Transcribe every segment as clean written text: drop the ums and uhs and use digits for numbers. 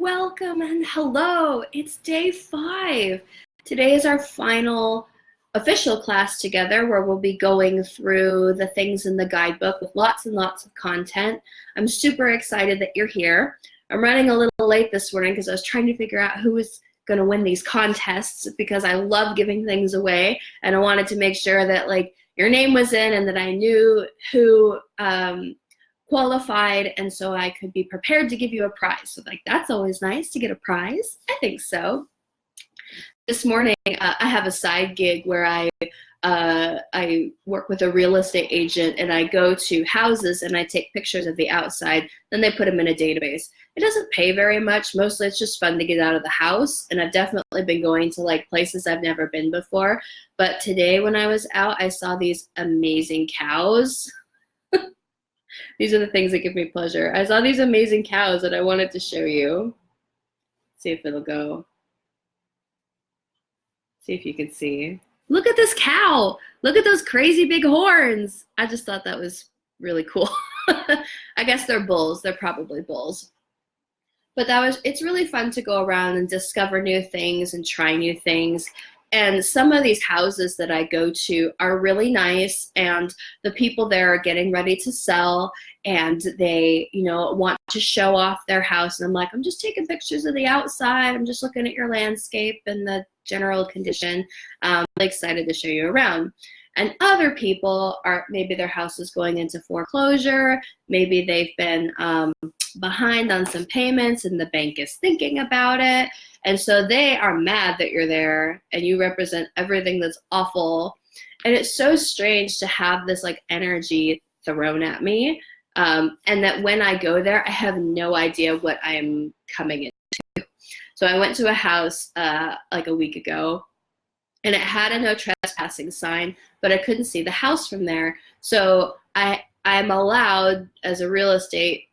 welcome and hello. It's day 5. Today is our final official class together where we'll be going through the things in the guidebook with lots and lots of content. I'm super excited that you're here. I'm running a little late this morning because I was trying to figure out who was going to win these contests because I love giving things away, and I wanted to make sure that your name was in and that I knew who qualified, and so I could be prepared to give you a prize. So that's always nice to get a prize. I think so. This morning I have a side gig where I work with a real estate agent, and I go to houses and I take pictures of the outside, then they put them in a database. It doesn't pay very much. Mostly it's just fun to get out of the house, and I've definitely been going to places I've never been before. But today when I was out, I saw these amazing cows. These are the things that give me pleasure. I saw these amazing cows that I wanted to show you. See if it'll go. See if you can see. Look at this cow. Look at those crazy big horns. I just thought that was really cool. I guess they're bulls. They're probably bulls. But it's really fun to go around and discover new things and try new things. And some of these houses that I go to are really nice, and the people there are getting ready to sell, and they, want to show off their house. And I'm like, I'm just taking pictures of the outside. I'm just looking at your landscape and the general condition. I'm excited to show you around. And other people maybe their house is going into foreclosure. Maybe they've been behind on some payments and the bank is thinking about it. And so they are mad that you're there and you represent everything that's awful. And it's so strange to have this energy thrown at me. And that when I go there, I have no idea what I'm coming into. So I went to a house a week ago, and it had a no trespassing sign, but I couldn't see the house from there. So I'm allowed as a real estate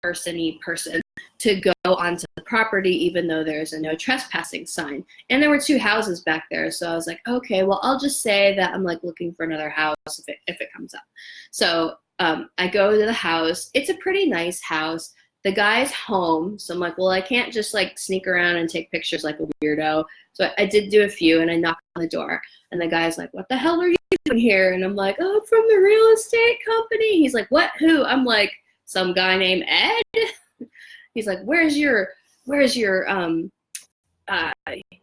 person to go onto the property even though there's a no trespassing sign. And there were 2 houses back there. So I was like, okay, well, I'll just say that I'm looking for another house if it comes up. So I go to the house. It's a pretty nice house. The guy's home. So I'm like, well, I can't just sneak around and take pictures like a weirdo. So I did do a few, and I knocked on the door, and the guy's like, what the hell are you doing here? And I'm like, oh, I'm from the real estate company. He's like, what, who? I'm like, some guy named Ed. He's like, where's your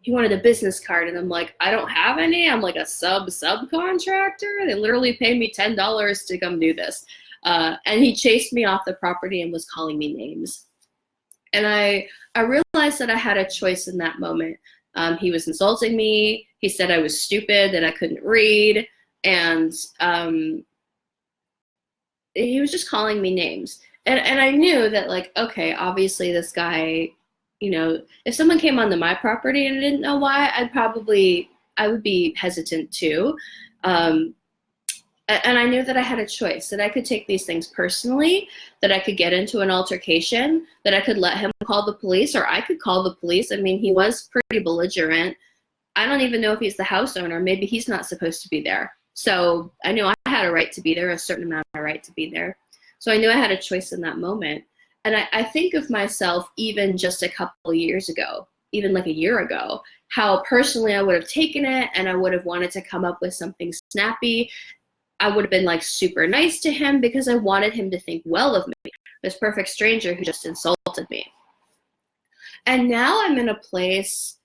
he wanted a business card, and I'm like, I don't have any. I'm like a subcontractor. They literally paid me $10 to come do this. And he chased me off the property and was calling me names. And I realized that I had a choice in that moment. He was insulting me. He said I was stupid, that I couldn't read, and he was just calling me names. And I knew that okay, obviously this guy, if someone came onto my property and I didn't know why, I would be hesitant too. And I knew that I had a choice, that I could take these things personally, that I could get into an altercation, that I could let him call the police, or I could call the police. I mean, he was pretty belligerent. I don't even know if he's the house owner. Maybe he's not supposed to be there. So I knew I had a right to be there, a certain amount of right to be there. So I knew I had a choice in that moment. And I think of myself even just a couple of years ago, even a year ago, how personally I would have taken it, and I would have wanted to come up with something snappy. I would have been super nice to him because I wanted him to think well of me, this perfect stranger who just insulted me. And now I'm in a place,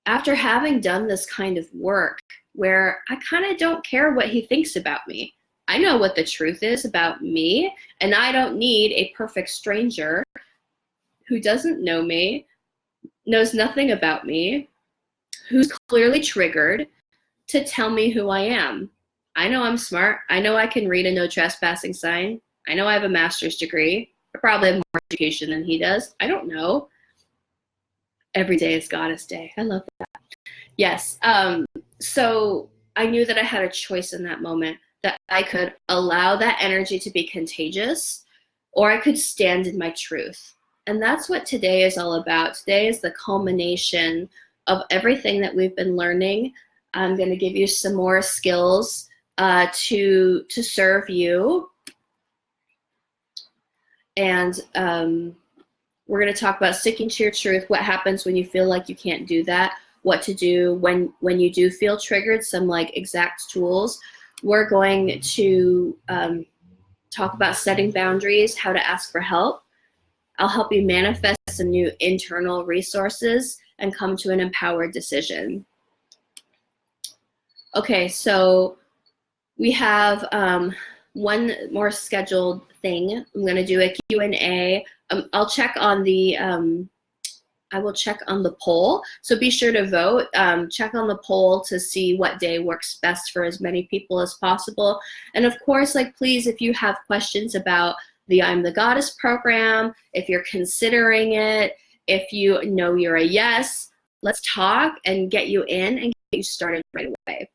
after having done this kind of work, where I kind of don't care what he thinks about me. I know what the truth is about me, and I don't need a perfect stranger who doesn't know me, knows nothing about me, who's clearly triggered to tell me who I am. I know I'm smart. I know I can read a no trespassing sign. I know I have a master's degree. I probably have more education than he does. I don't know. Every day is Goddess Day. I love that. Yes. So I knew that I had a choice in that moment, that I could allow that energy to be contagious, or I could stand in my truth. And that's what today is all about. Today is the culmination of everything that we've been learning. I'm going to give you some more skills to serve you. And We're going to talk about sticking to your truth, what happens when you feel like you can't do that, what to do when you do feel triggered, some like exact tools. We're going to talk about setting boundaries, how to ask for help. I'll help you manifest some new internal resources and come to an empowered decision. Okay, so we have one more scheduled thing. I'm going to do a Q&A. I'll check on the I will check on the poll, so be sure to vote. Check on the poll to see what day works best for as many people as possible. And of course, like, please, if you have questions about the I'm the Goddess program, if you're considering it, if you know you're a yes, let's talk and get you in and get you started right away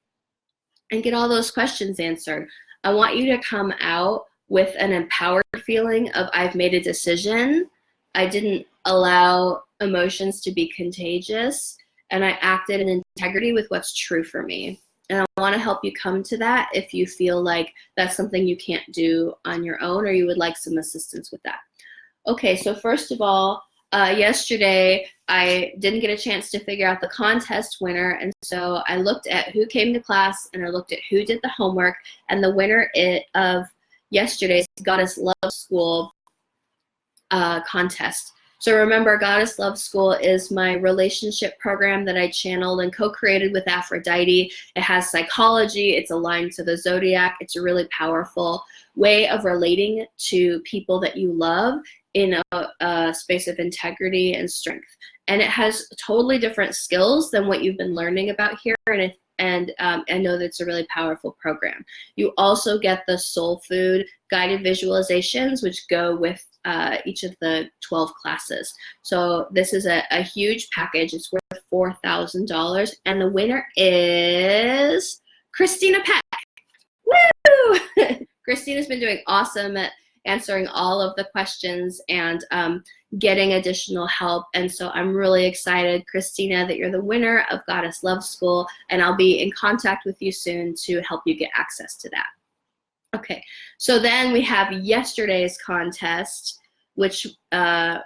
and get all those questions answered. I want you to come out with an empowered feeling of I've made a decision. I didn't allow emotions to be contagious, and I acted in integrity with what's true for me. And I want to help you come to that if you feel like that's something you can't do on your own or you would like some assistance with that. Okay, so first of all, yesterday I didn't get a chance to figure out the contest winner, and so I looked at who came to class and I looked at who did the homework, and the winner of yesterday's Goddess Love School contest. So remember, Goddess Love School is my relationship program that I channeled and co-created with Aphrodite. It has psychology, it's aligned to the zodiac. It's a really powerful way of relating to people that you love in a space of integrity and strength. And it has totally different skills than what you've been learning about here, and I know that it's a really powerful program. You also get the soul food guided visualizations, which go with each of the 12 classes. So this is a huge package. It's worth $4,000, and the winner is Christina Peck. Woo! Christina's been doing awesome at answering all of the questions and getting additional help. And so I'm really excited, Christina, that you're the winner of Goddess Love School, and I'll be in contact with you soon to help you get access to that. Okay, so then we have yesterday's contest, which, so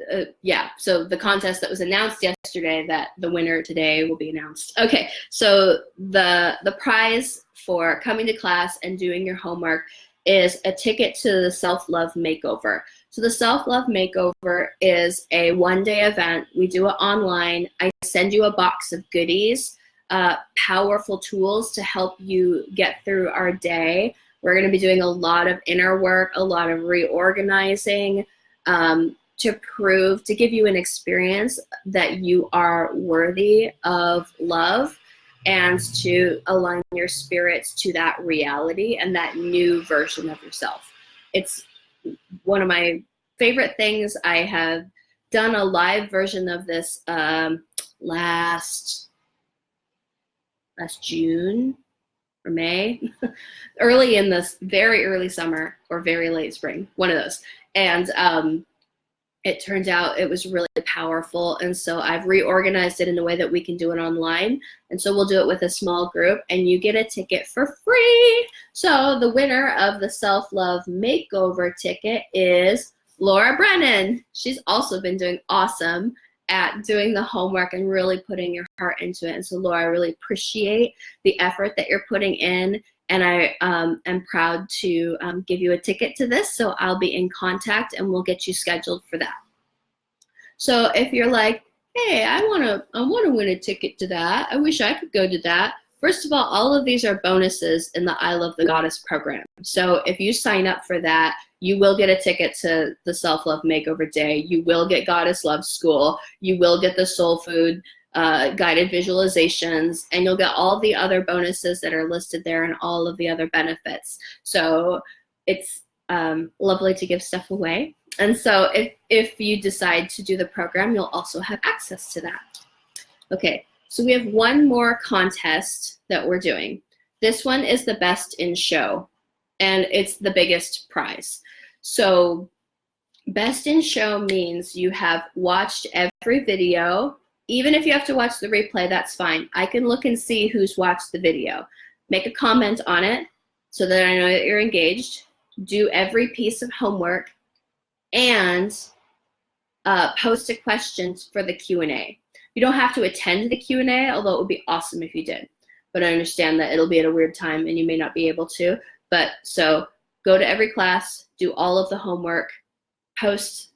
the contest that was announced yesterday, that the winner today will be announced. Okay, so the prize for coming to class and doing your homework is a ticket to the Self-Love Makeover. So the Self-Love Makeover is a one-day event. We do it online. I send you a box of goodies, powerful tools to help you get through our day. We're going to be doing a lot of inner work, a lot of reorganizing, to give you an experience that you are worthy of love, and to align your spirits to that reality and that new version of yourself. It's one of my favorite things. I have done a live version of this last June or May, very early summer or very late spring, one of those. And it turned out it was really powerful, and so I've reorganized it in a way that we can do it online, and so we'll do it with a small group, and you get a ticket for free. So the winner of the Self-Love Makeover ticket is Laura Brennan. She's also been doing awesome at doing the homework and really putting your heart into it, and so Laura, I really appreciate the effort that you're putting in, and I am proud to give you a ticket to this, so I'll be in contact and we'll get you scheduled for that. So if you're like, hey, I wanna win a ticket to that, I wish I could go to that. First of all of these are bonuses in the I Love the Goddess program. So if you sign up for that, you will get a ticket to the Self-Love Makeover Day. You will get Goddess Love School. You will get the Soul Food guided visualizations, and you'll get all the other bonuses that are listed there and all of the other benefits. So it's lovely to give stuff away. And so if you decide to do the program, you'll also have access to that. Okay, so we have one more contest that we're doing. This one is the best in show, and it's the biggest prize. So best in show means you have watched every video. Even if you have to watch the replay, that's fine. I can look and see who's watched the video. Make a comment on it so that I know that you're engaged. Do every piece of homework, and post a question for the Q&A. You don't have to attend the Q&A, although it would be awesome if you did. But I understand that it'll be at a weird time and you may not be able to. But so go to every class, do all of the homework, post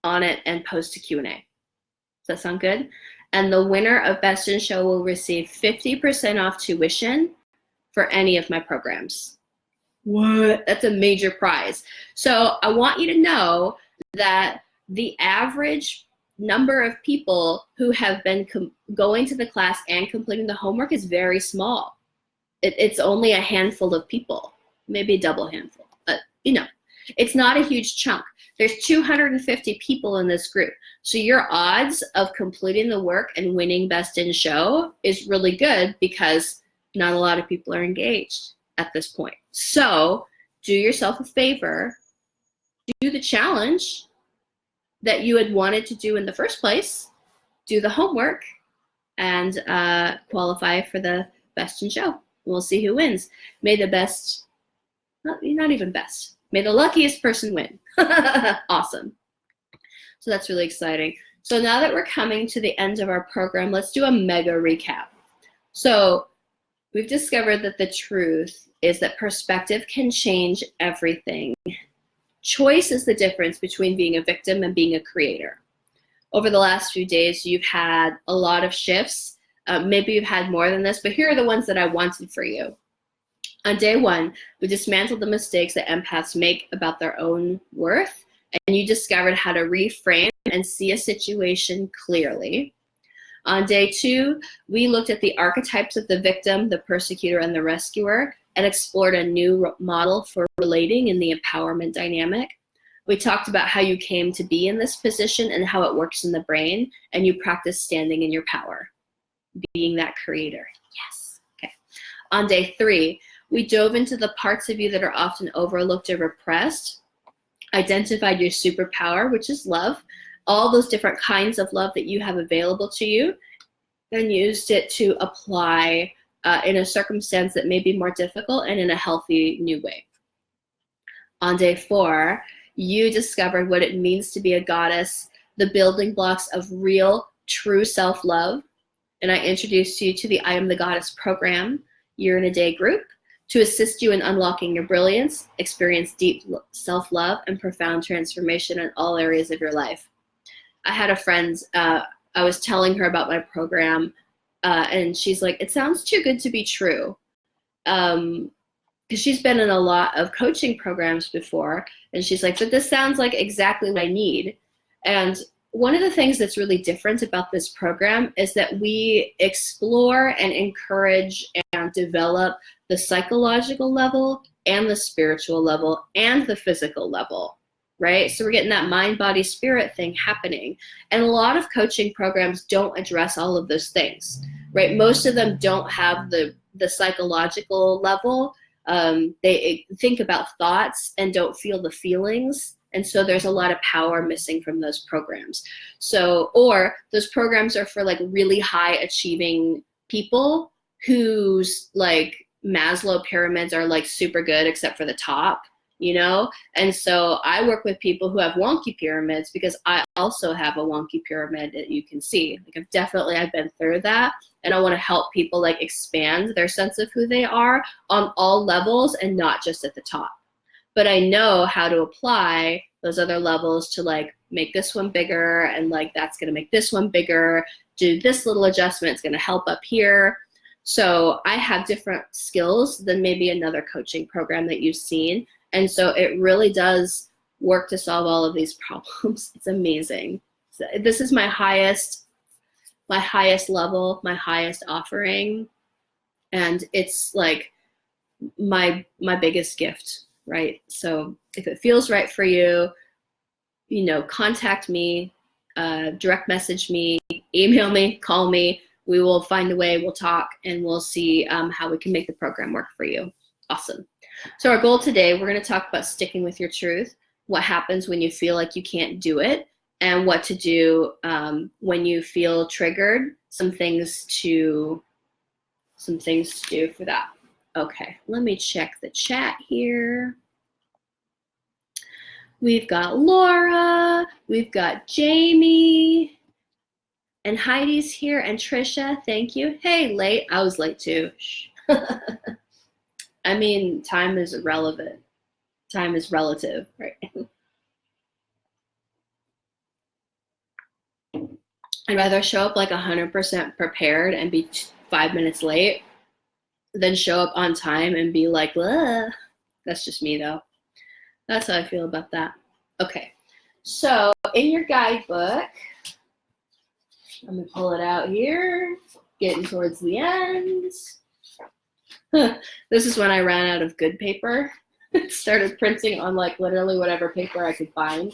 on it, and post a Q&A. Does that sound good? And the winner of Best in Show will receive 50% off tuition for any of my programs. What? That's a major prize. So I want you to know that the average number of people who have been going to the class and completing the homework is very small. It's only a handful of people, maybe a double handful, but it's not a huge chunk. There's 250 people in this group. So your odds of completing the work and winning Best in Show is really good because not a lot of people are engaged at this point. So do yourself a favor, do the challenge that you had wanted to do in the first place, do the homework, and qualify for the Best in Show. We'll see who wins. May the best, not even best, may the luckiest person win. Awesome. So that's really exciting. So now that we're coming to the end of our program, let's do a mega recap. So we've discovered that the truth is that perspective can change everything. Choice is the difference between being a victim and being a creator. Over the last few days, you've had a lot of shifts. Maybe you've had more than this, but here are the ones that I wanted for you. On day one, we dismantled the mistakes that empaths make about their own worth, and you discovered how to reframe and see a situation clearly. On day two, we looked at the archetypes of the victim, the persecutor, and the rescuer, and explored a new model for relating in the empowerment dynamic. We talked about how you came to be in this position and how it works in the brain, and you practice standing in your power, being that creator. Yes. Okay. On day three, we dove into the parts of you that are often overlooked or repressed, identified your superpower, which is love, all those different kinds of love that you have available to you, and used it to apply in a circumstance that may be more difficult and in a healthy new way. On day four, you discovered what it means to be a goddess, the building blocks of real, true self-love, and I introduced you to the I Am the Goddess program, Year in a Day group, to assist you in unlocking your brilliance, experience deep self-love, and profound transformation in all areas of your life. I had a friend, I was telling her about my program, and she's like, it sounds too good to be true. Because she's been in a lot of coaching programs before, and she's like, but this sounds like exactly what I need. And one of the things that's really different about this program is that we explore and encourage and develop the psychological level and the spiritual level and the physical level, right? So we're getting that mind, body, spirit thing happening. And a lot of coaching programs don't address all of those things, right? Most of them don't have the psychological level. They think about thoughts and don't feel the feelings. And so there's a lot of power missing from those programs. So, or those programs are for like really high achieving people whose like Maslow pyramids are like super good except for the top, you know? And so I work with people who have wonky pyramids because I also have a wonky pyramid that you can see. Like I've been through that, and I want to help people like expand their sense of who they are on all levels and not just at the top. But I know how to apply those other levels to like make this one bigger, and like that's gonna make this one bigger, do this little adjustment, it's gonna help up here. So I have different skills than maybe another coaching program that you've seen. And so it really does work to solve all of these problems. It's amazing. So this is my highest level, my highest offering. And it's like my biggest gift. Right? So if it feels right for you, contact me, direct message me, email me, call me. We will find a way, we'll talk, and we'll see how we can make the program work for you. Awesome. So our goal today, we're going to talk about sticking with your truth, what happens when you feel like you can't do it, and what to do when you feel triggered, some things to do for that. Okay, let me check the chat here. We've got Laura, we've got Jamie, and Heidi's here, and Trisha, thank you. Hey, late, I was late too. I mean, time is irrelevant. Time is relative, right? I'd rather show up like 100% prepared and be 5 minutes late than show up on time and be like, ugh. That's just me though. That's how I feel about that. Okay, so in your guidebook, I'm gonna pull it out here, getting towards the end. This is when I ran out of good paper. Started printing on like literally whatever paper I could find.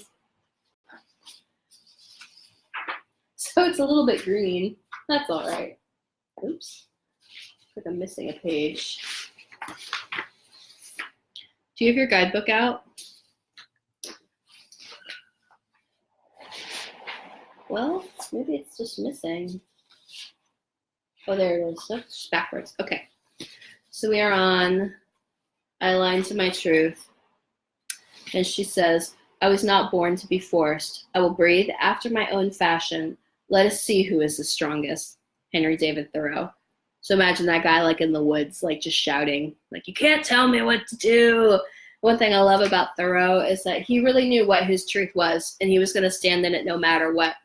So it's a little bit green. That's all right. Oops. Like I'm missing a page. Do you have your guidebook out? Well, maybe it's just missing. Oh, there it is. That's backwards. Okay. So we are on I Align to My Truth. And she says, I was not born to be forced. I will breathe after my own fashion. Let us see who is the strongest. Henry David Thoreau. So imagine that guy like in the woods, like just shouting, like, you can't tell me what to do. One thing I love about Thoreau is that he really knew what his truth was, and he was going to stand in it no matter what.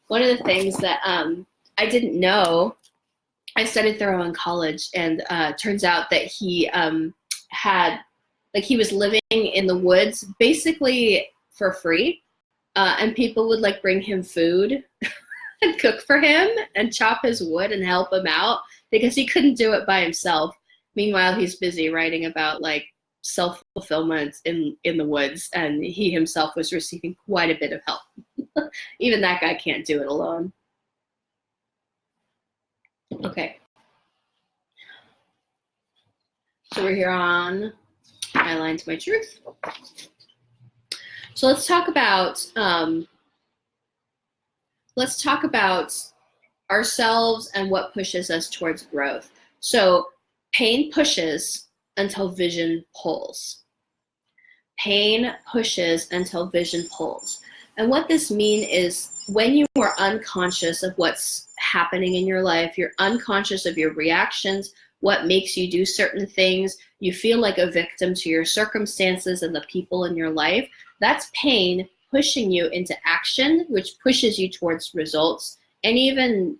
One of the things that I didn't know, I studied Thoreau in college, and turns out that he he was living in the woods basically for free, and people would like bring him food and cook for him and chop his wood and help him out because he couldn't do it by himself. Meanwhile, he's busy writing about like self-fulfillment in the woods, and he himself was receiving quite a bit of help. Even that guy can't do it alone. Okay. So we're here on I Align to My Truth. So let's talk about ourselves and what pushes us towards growth. So pain pushes until vision pulls. Pain pushes until vision pulls. And what this means is when you are unconscious of what's happening in your life, you're unconscious of your reactions, what makes you do certain things, you feel like a victim to your circumstances and the people in your life, that's pain pushing you into action, which pushes you towards results, and even,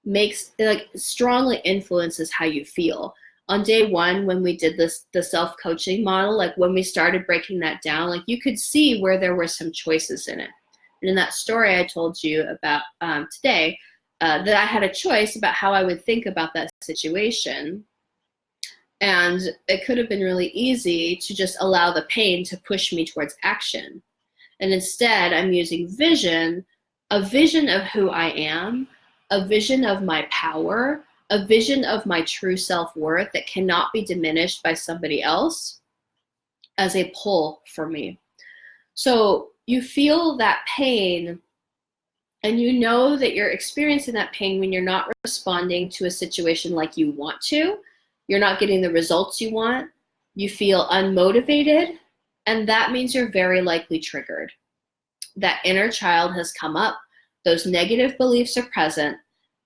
makes, like, strongly influences how you feel. On day one, when we did the self-coaching model, like when we started breaking that down, like you could see where there were some choices in it. And in that story I told you about today, that I had a choice about how I would think about that situation. And it could have been really easy to just allow the pain to push me towards action. And instead, I'm using vision, a vision of who I am, a vision of my power, a vision of my true self-worth that cannot be diminished by somebody else as a pull for me. So you feel that pain, and you know that you're experiencing that pain when you're not responding to a situation like you want to. You're not getting the results you want. You feel unmotivated, and that means you're very likely triggered. That inner child has come up. Those negative beliefs are present.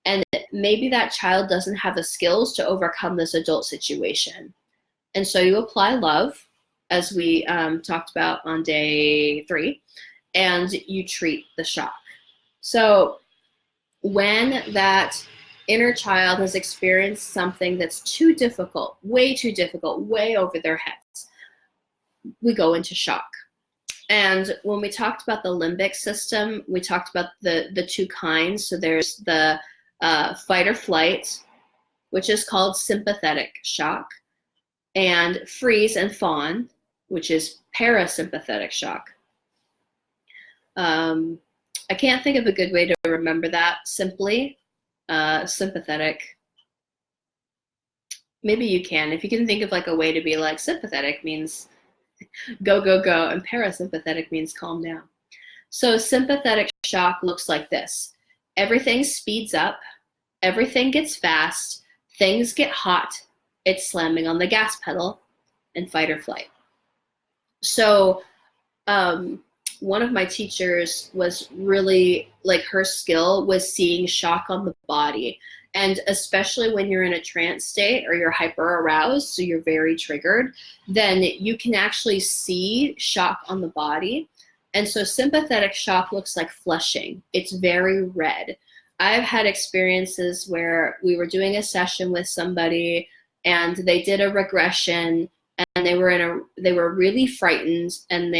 And maybe that child doesn't have the skills to overcome this adult situation. And so you apply love, as we talked about on day 3, and you treat the shock. So when that inner child has experienced something that's too difficult, way over their heads, we go into shock. And when we talked about the limbic system, we talked about the two kinds. So there's the fight or flight, which is called sympathetic shock, and freeze and fawn, which is parasympathetic shock. I can't think of a good way to remember that simply. Sympathetic. Maybe you can. If you can think of like a way to be like, sympathetic means go, go, go, and parasympathetic means calm down. So sympathetic shock looks like this. Everything speeds up, everything gets fast, things get hot, it's slamming on the gas pedal, and fight or flight. So one of my teachers was really, like, her skill was seeing shock on the body. And especially when you're in a trance state or you're hyper aroused, so you're very triggered, then you can actually see shock on the body. And so sympathetic shock looks like flushing. It's very red. I've had experiences where we were doing a session with somebody and they did a regression, and they were really frightened, and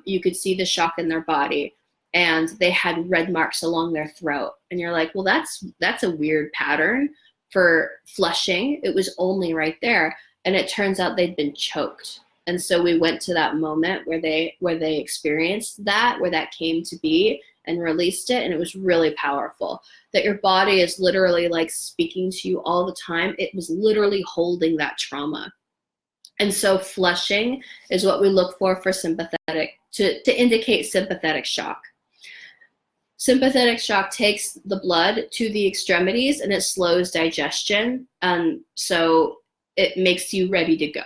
you could see the shock in their body, and they had red marks along their throat. And you're like, well, that's a weird pattern for flushing. It was only right there. And it turns out they'd been choked. And so we went to that moment where they experienced that, where that came to be, and released it. And it was really powerful, that your body is literally like speaking to you all the time. It was literally holding that trauma. And so flushing is what we look for sympathetic, to indicate sympathetic shock. Sympathetic shock takes the blood to the extremities and it slows digestion. So it makes you ready to go.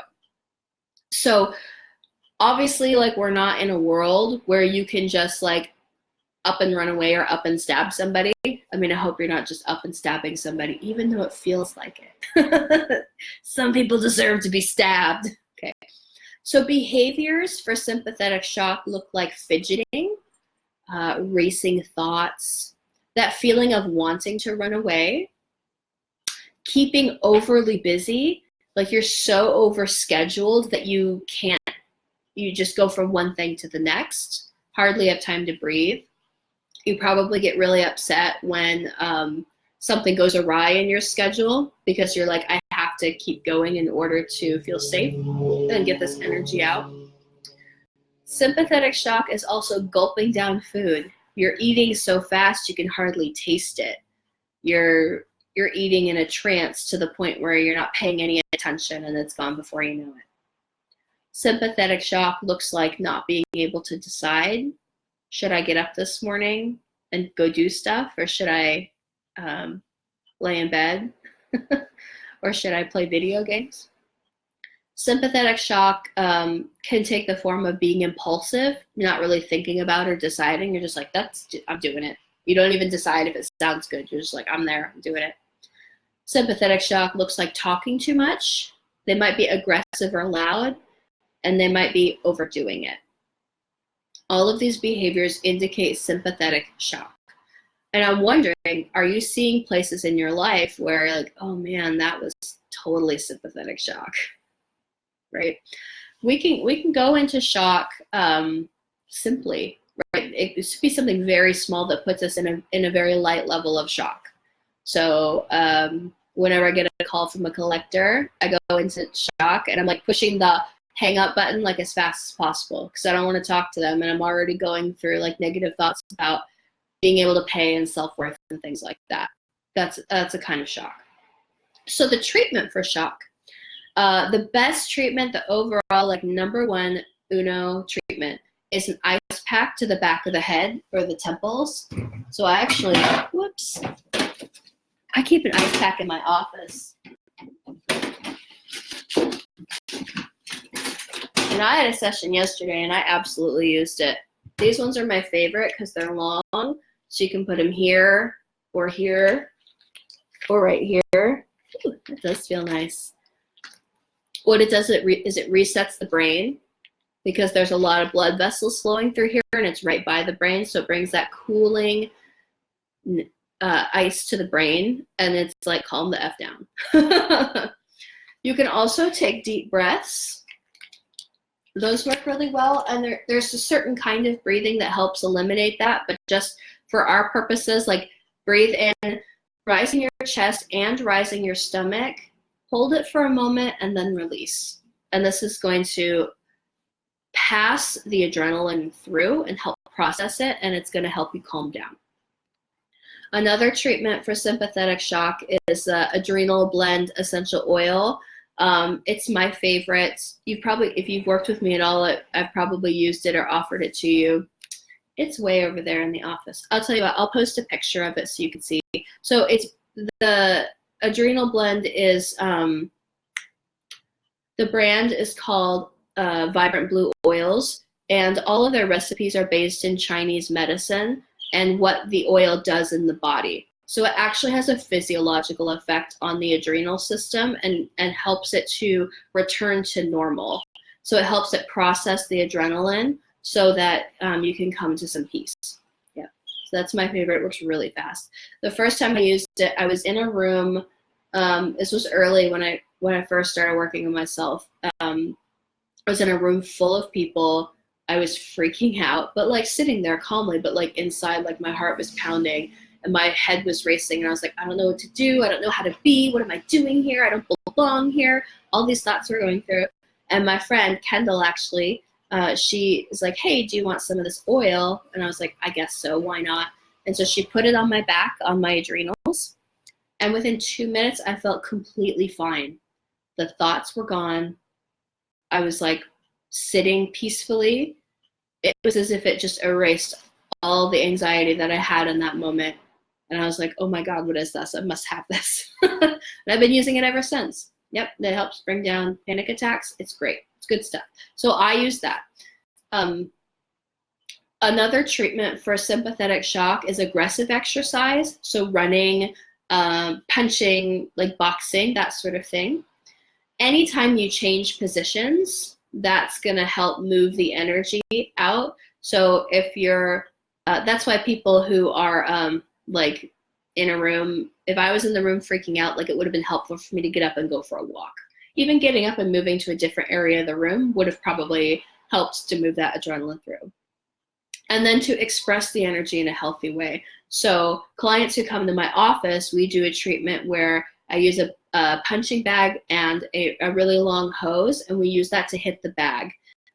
So obviously, like, we're not in a world where you can just like up and run away or up and stab somebody. I mean, I hope you're not just up and stabbing somebody, even though it feels like it. Some people deserve to be stabbed. Okay. So behaviors for sympathetic shock look like fidgeting, racing thoughts, that feeling of wanting to run away, keeping overly busy, like you're so overscheduled that you just go from one thing to the next, hardly have time to breathe. You probably get really upset when something goes awry in your schedule, because you're like, I have to keep going in order to feel safe and get this energy out. Sympathetic shock is also gulping down food. You're eating so fast you can hardly taste it. You're eating in a trance to the point where you're not paying any attention and it's gone before you know it. Sympathetic shock looks like not being able to decide. Should I get up this morning and go do stuff, or should I lay in bed, or should I play video games? Sympathetic shock can take the form of being impulsive, not really thinking about or deciding. You're just like, I'm doing it. You don't even decide if it sounds good. You're just like, I'm there, I'm doing it. Sympathetic shock looks like talking too much. They might be aggressive or loud, and they might be overdoing it. All of these behaviors indicate sympathetic shock. And I'm wondering, are you seeing places in your life where you're like, oh man, that was totally sympathetic shock, right? We can go into shock simply, right? It should be something very small that puts us in a very light level of shock. So whenever I get a call from a collector, I go into shock and I'm like pushing the hang up button like as fast as possible, because I don't want to talk to them, and I'm already going through like negative thoughts about being able to pay and self-worth and things like that. That's a kind of shock. So the treatment for shock, the best treatment, the overall like number one uno treatment, is an ice pack to the back of the head or the temples. So I actually, I keep an ice pack in my office. And I had a session yesterday and I absolutely used it. These ones are my favorite because they're long, so you can put them here or right here. Ooh, that does feel nice. What it does is it resets the brain, because there's a lot of blood vessels flowing through here and it's right by the brain, so it brings that cooling ice to the brain, and it's like, calm the F down. You can also take deep breaths. Those work really well, and there's a certain kind of breathing that helps eliminate that, but just for our purposes, like breathe in, rising your chest and rising your stomach, hold it for a moment, and then release. And this is going to pass the adrenaline through and help process it, and it's going to help you calm down. Another treatment for sympathetic shock is adrenal blend essential oil. It's my favorite. If you've worked with me at all, I've probably used it or offered it to you. It's way over there in the office. I'll tell you what, I'll post a picture of it so you can see. So it's the adrenal blend is, the brand is called Vibrant Blue Oils. And all of their recipes are based in Chinese medicine and what the oil does in the body. So it actually has a physiological effect on the adrenal system and helps it to return to normal. So it helps it process the adrenaline so that you can come to some peace. Yeah, so that's my favorite. It works really fast. The first time I used it, I was in a room. This was early when I first started working on myself. I was in a room full of people. I was freaking out, but like sitting there calmly, but like inside, like my heart was pounding and my head was racing. And I was like, I don't know what to do. I don't know how to be. What am I doing here? I don't belong here. All these thoughts were going through. And my friend, Kendall, actually, she is like, hey, do you want some of this oil? And I was like, I guess so. Why not? And so she put it on my back, on my adrenals. And within 2 minutes, I felt completely fine. The thoughts were gone. I was like sitting peacefully. It was as if it just erased all the anxiety that I had in that moment. And I was like, oh my God, what is this? I must have this. And I've been using it ever since. Yep, that helps bring down panic attacks. It's great. It's good stuff. So I use that. Another treatment for sympathetic shock is aggressive exercise. So running, punching, like boxing, that sort of thing. Anytime you change positions, that's going to help move the energy out. So if you're, that's why people who are like in a room, if I was in the room freaking out, like it would have been helpful for me to get up and go for a walk. Even getting up and moving to a different area of the room would have probably helped to move that adrenaline through. And then to express the energy in a healthy way. So clients who come to my office, we do a treatment where I use a punching bag and a really long hose, and we use that to hit the bag.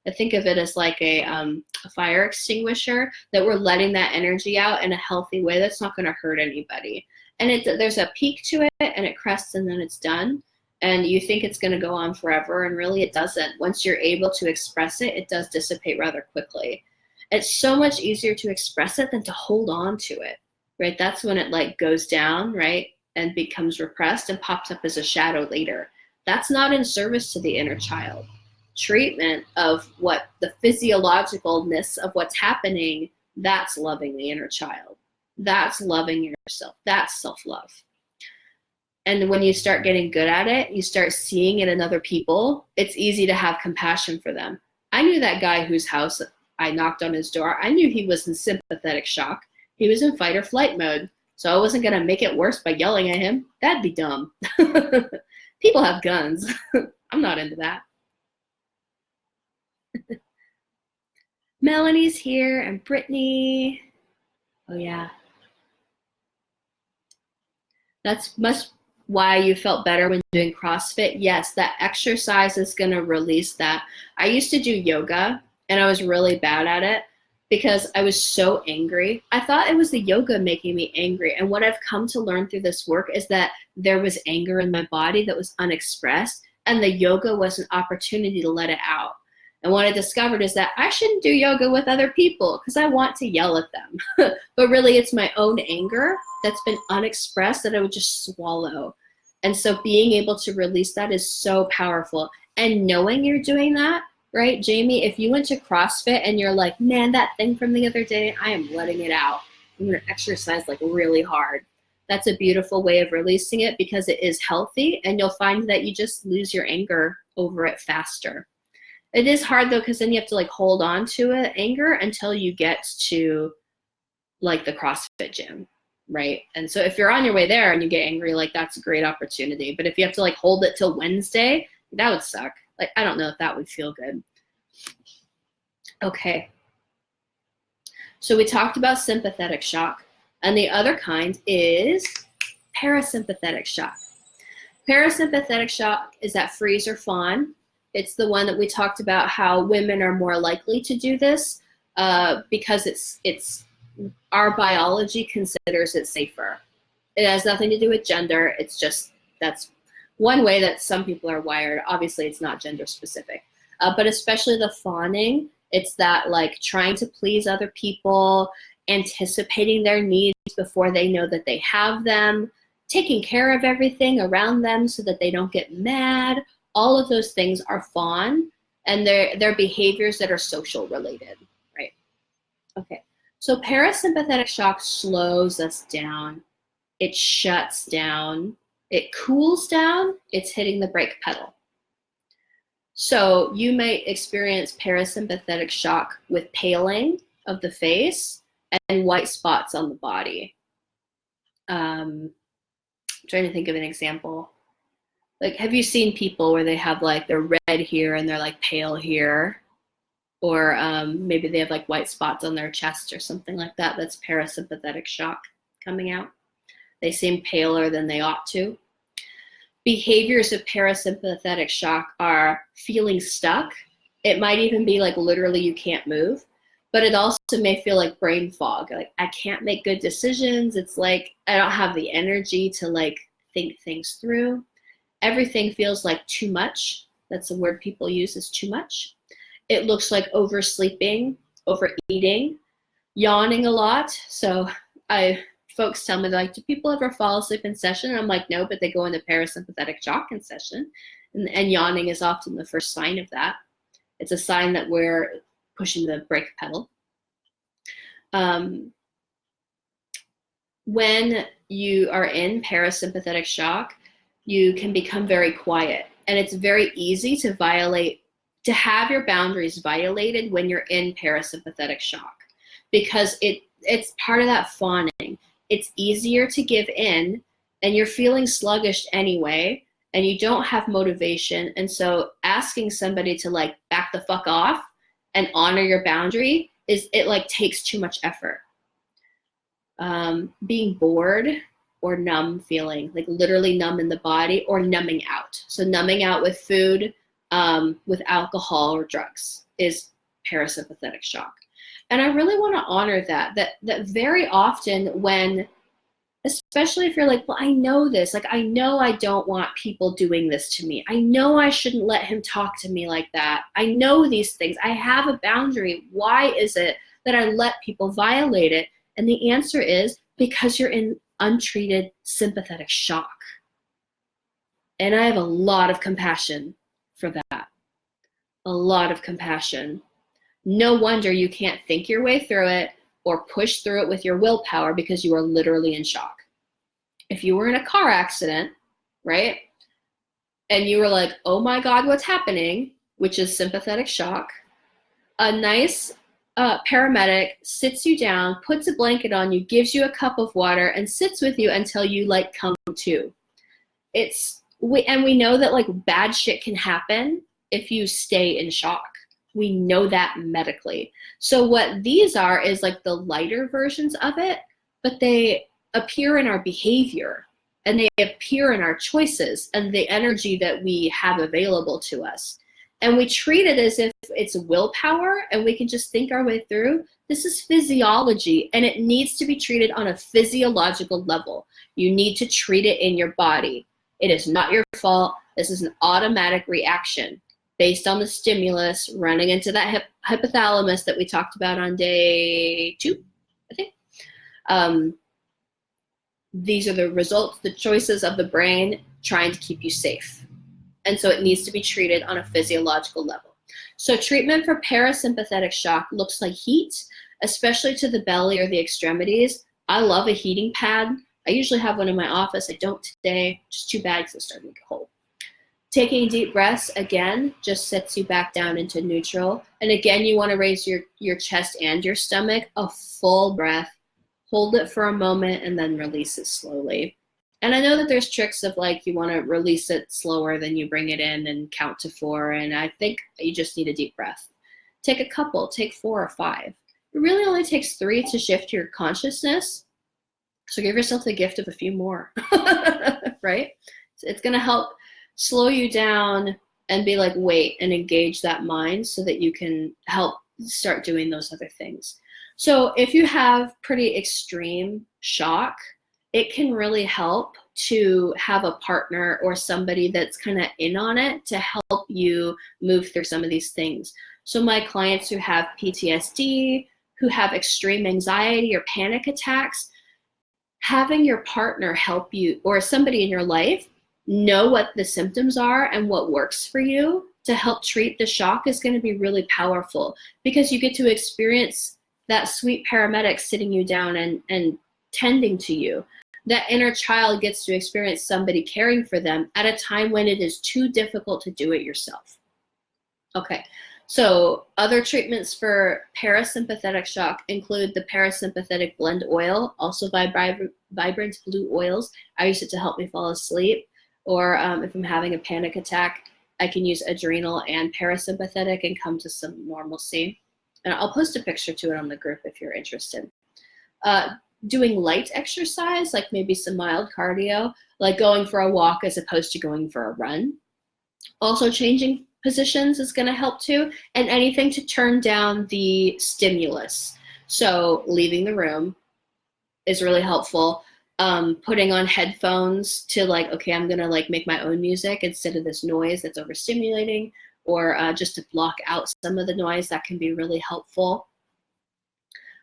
I think of it as like a fire extinguisher, that we're letting that energy out in a healthy way that's not going to hurt anybody. And there's a peak to it, and it crests, and then it's done. And you think it's going to go on forever, and really it doesn't. Once you're able to express it, it does dissipate rather quickly. It's so much easier to express it than to hold on to it, right? That's when it like goes down, right? And becomes repressed and pops up as a shadow later. That's not in service to the inner child. Treatment of what the physiologicalness of what's happening, that's loving the inner child. That's loving yourself. That's self-love. And when you start getting good at it, you start seeing it in other people, it's easy to have compassion for them. I knew that guy whose house I knocked on his door. I knew he was in sympathetic shock. He was in fight or flight mode. So I wasn't going to make it worse by yelling at him. That'd be dumb. People have guns. I'm not into that. Melanie's here and Brittany. Oh, yeah. That's much why you felt better when doing CrossFit. Yes, that exercise is going to release that. I used to do yoga, and I was really bad at it because I was so angry. I thought it was the yoga making me angry. And what I've come to learn through this work is that there was anger in my body that was unexpressed, and the yoga was an opportunity to let it out. And what I discovered is that I shouldn't do yoga with other people because I want to yell at them. But really, it's my own anger that's been unexpressed that I would just swallow. And so being able to release that is so powerful. And knowing you're doing that, right, Jamie, if you went to CrossFit and you're like, man, that thing from the other day, I am letting it out. I'm going to exercise like really hard. That's a beautiful way of releasing it because it is healthy, and you'll find that you just lose your anger over it faster. It is hard though, because then you have to like hold on to it, anger, until you get to like the CrossFit gym, right? And so if you're on your way there and you get angry, like that's a great opportunity. But if you have to like hold it till Wednesday, that would suck. Like, I don't know if that would feel good. Okay. So we talked about sympathetic shock, and the other kind is parasympathetic shock. Parasympathetic shock is that freeze or fawn. It's the one that we talked about how women are more likely to do this because it's our biology considers it safer. It has nothing to do with gender. It's just that's one way that some people are wired. Obviously, it's not gender specific, but especially the fawning, it's that like trying to please other people, anticipating their needs before they know that they have them, taking care of everything around them so that they don't get mad. All of those things are fawn. and they're behaviors that are social related, right? Okay, so parasympathetic shock slows us down. It shuts down. It cools down. It's hitting the brake pedal. So you may experience parasympathetic shock with paling of the face and white spots on the body. I'm trying to think of an example. Like, have you seen people where they have like, they're red here and they're like pale here? Or maybe they have like white spots on their chest or something like that. That's parasympathetic shock coming out. They seem paler than they ought to. Behaviors of parasympathetic shock are feeling stuck. It might even be like literally you can't move, but it also may feel like brain fog. Like, I can't make good decisions. It's like I don't have the energy to like think things through. Everything feels like too much. That's a word people use, is too much. It looks like oversleeping, overeating, yawning a lot. So folks tell me, like, do people ever fall asleep in session? And I'm like, no, but they go into parasympathetic shock in session. And yawning is often the first sign of that. It's a sign that we're pushing the brake pedal. When you are in parasympathetic shock, you can become very quiet. And it's very easy to have your boundaries violated when you're in parasympathetic shock, because it's part of that fawning. It's easier to give in, and you're feeling sluggish anyway, and you don't have motivation. And so asking somebody to like back the fuck off and honor your boundary it like takes too much effort. Being bored or numb feeling, like literally numb in the body, or numbing out. So numbing out with food, with alcohol or drugs is parasympathetic shock. And I really want to honor that very often when, especially if you're like, well, I know this, like, I know I don't want people doing this to me. I know I shouldn't let him talk to me like that. I know these things. I have a boundary. Why is it that I let people violate it? And the answer is because you're in untreated sympathetic shock. And I have a lot of compassion for that. A lot of compassion. No wonder you can't think your way through it or push through it with your willpower, because you are literally in shock. If you were in a car accident, right, and you were like, oh my God, what's happening, which is sympathetic shock, a nice paramedic sits you down, puts a blanket on you, gives you a cup of water, and sits with you until you like come to. We know that like bad shit can happen if you stay in shock. We know that medically. So what these are is like the lighter versions of it, but they appear in our behavior, and they appear in our choices and the energy that we have available to us. And we treat it as if it's willpower and we can just think our way through. This is physiology, and it needs to be treated on a physiological level. You need to treat it in your body. It is not your fault. This is an automatic reaction based on the stimulus running into that hypothalamus that we talked about on day 2, I think. These are the results, the choices of the brain trying to keep you safe. And so it needs to be treated on a physiological level. So treatment for parasympathetic shock looks like heat, especially to the belly or the extremities. I love a heating pad. I usually have one in my office. I don't today, just too bad because it's starting to get cold. Taking deep breaths, again, just sets you back down into neutral. And again, you want to raise your chest and your stomach, a full breath. Hold it for a moment and then release it slowly. And I know that there's tricks of like you want to release it slower than you bring it in and count to 4. And I think you just need a deep breath. Take a couple, take 4 or 5. It really only takes 3 to shift your consciousness. So give yourself the gift of a few more, right? It's going to help slow you down and be like, wait, and engage that mind so that you can help start doing those other things. So if you have pretty extreme shock, it can really help to have a partner or somebody that's kind of in on it to help you move through some of these things. So my clients who have PTSD, who have extreme anxiety or panic attacks, having your partner help you or somebody in your life know what the symptoms are and what works for you to help treat the shock is going to be really powerful, because you get to experience that sweet paramedic sitting you down and tending to you. That inner child gets to experience somebody caring for them at a time when it is too difficult to do it yourself. Okay, so other treatments for parasympathetic shock include the parasympathetic blend oil, also by Vibrant Blue Oils. I use it to help me fall asleep, or if I'm having a panic attack, I can use adrenal and parasympathetic and come to some normalcy. And I'll post a picture to it on the group if you're interested. Doing light exercise, like maybe some mild cardio, like going for a walk as opposed to going for a run. Also changing positions is going to help too, and anything to turn down the stimulus. So leaving the room is really helpful. Putting on headphones to like, okay, I'm going to like make my own music instead of this noise that's overstimulating, or just to block out some of the noise, that can be really helpful.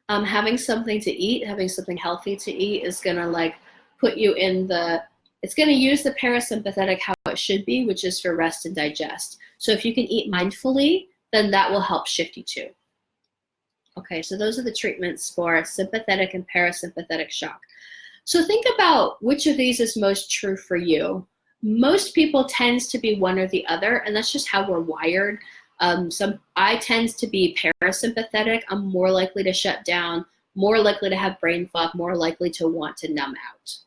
Having something to eat, having something healthy to eat is gonna like put you in it's gonna use the parasympathetic how it should be, which is for rest and digest. So if you can eat mindfully, then that will help shift you too. Okay, so those are the treatments for sympathetic and parasympathetic shock. So think about which of these is most true for you. Most people tends to be one or the other, and that's just how we're wired. I tend to be parasympathetic. I'm more likely to shut down, more likely to have brain fog, more likely to want to numb out.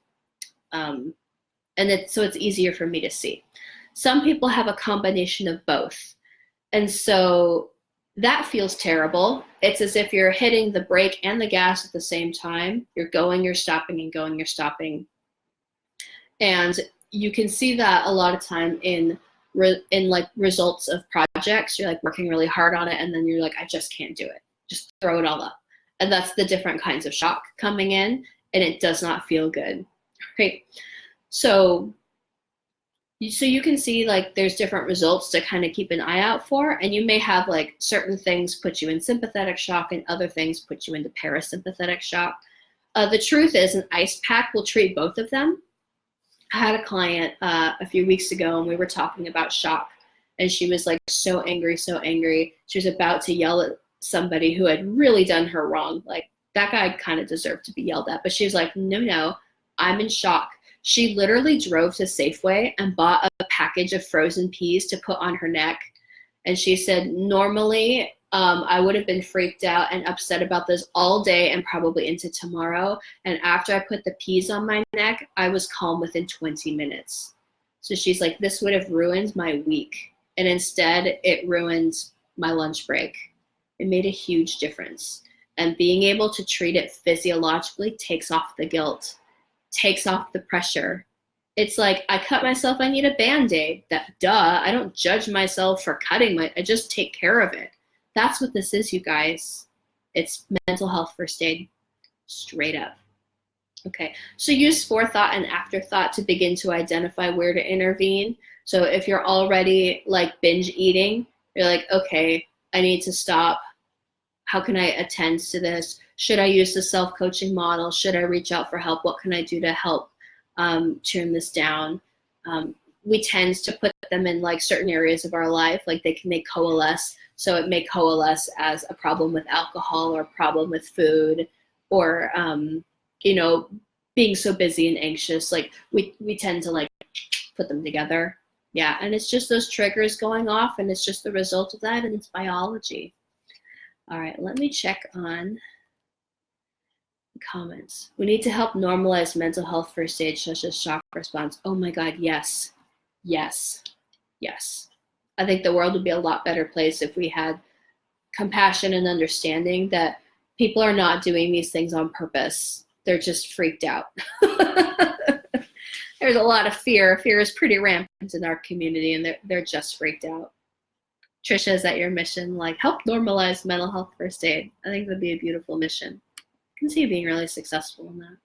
So it's easier for me to see. Some people have a combination of both. And so that feels terrible. It's as if you're hitting the brake and the gas at the same time. You're going, you're stopping, and going, you're stopping. And you can see that a lot of time in like results of projects. You're like working really hard on it, and then you're like, I just can't do it. Just throw it all up. And that's the different kinds of shock coming in, and it does not feel good, right? So you can see like there's different results to kind of keep an eye out for, and you may have like certain things put you in sympathetic shock and other things put you into parasympathetic shock. The truth is an ice pack will treat both of them. I had a client a few weeks ago, and we were talking about shock, and she was like so angry, so angry. She was about to yell at somebody who had really done her wrong. Like that guy kind of deserved to be yelled at, but she was like, no, I'm in shock. She literally drove to Safeway and bought a package of frozen peas to put on her neck. And she said, normally I would have been freaked out and upset about this all day and probably into tomorrow. And after I put the peas on my neck, I was calm within 20 minutes. So she's like, this would have ruined my week. And instead, it ruined my lunch break. It made a huge difference. And being able to treat it physiologically takes off the guilt, takes off the pressure. It's like, I cut myself, I need a Band-Aid. Duh, I don't judge myself for cutting I just take care of it. That's what this is, you guys. It's mental health first aid, straight up. Okay, so use forethought and afterthought to begin to identify where to intervene. So if you're already like binge eating, you're like, okay, I need to stop. How can I attend to this? Should I use the self-coaching model? Should I reach out for help? What can I do to help tune this down? We tend to put them in like certain areas of our life, like they coalesce. So it may coalesce as a problem with alcohol or a problem with food, or being so busy and anxious. Like we tend to like put them together. Yeah, and it's just those triggers going off, and it's just the result of that, and it's biology. All right, let me check on the comments. We need to help normalize mental health first aid, such as shock response. Oh my God, yes. I think the world would be a lot better place if we had compassion and understanding that people are not doing these things on purpose. They're just freaked out. There's a lot of fear. Fear is pretty rampant in our community, and they're just freaked out. Trisha, is that your mission? Like, help normalize mental health first aid. I think that'd be a beautiful mission. I can see you being really successful in that.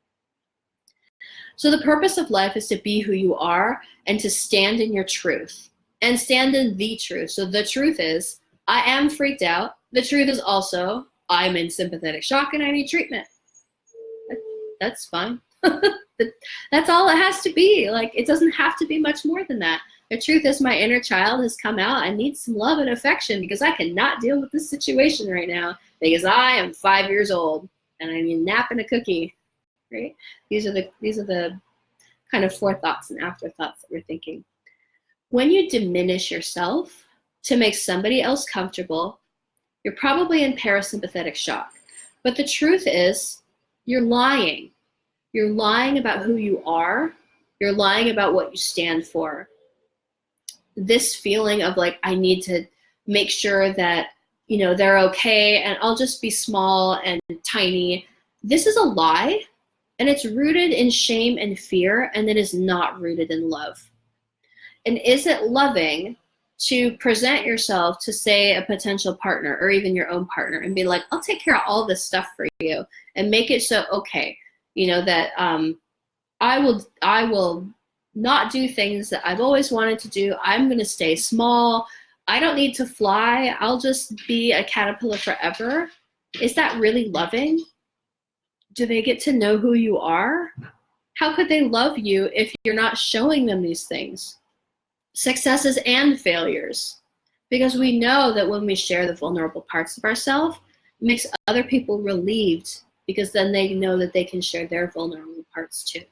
So the purpose of life is to be who you are and to stand in your truth and stand in the truth. So the truth is, I am freaked out. The truth is also, I'm in sympathetic shock and I need treatment. That's fine. That's all it has to be. Like, it doesn't have to be much more than that. The truth is my inner child has come out. I need some love and affection because I cannot deal with this situation right now because I am 5 years old and I need a nap and a cookie, right? These are the kind of forethoughts and afterthoughts that we're thinking. When you diminish yourself to make somebody else comfortable, you're probably in parasympathetic shock. But the truth is, you're lying. You're lying about who you are. You're lying about what you stand for. This feeling of like, I need to make sure that, they're okay and I'll just be small and tiny. This is a lie, and it's rooted in shame and fear, and it is not rooted in love. And is it loving to present yourself to, say, a potential partner or even your own partner and be like, I'll take care of all this stuff for you and make it so, okay, that I will not do things that I've always wanted to do. I'm going to stay small. I don't need to fly. I'll just be a caterpillar forever. Is that really loving? Do they get to know who you are? How could they love you if you're not showing them these things? Successes and failures. Because we know that when we share the vulnerable parts of ourselves, it makes other people relieved because then they know that they can share their vulnerable parts too.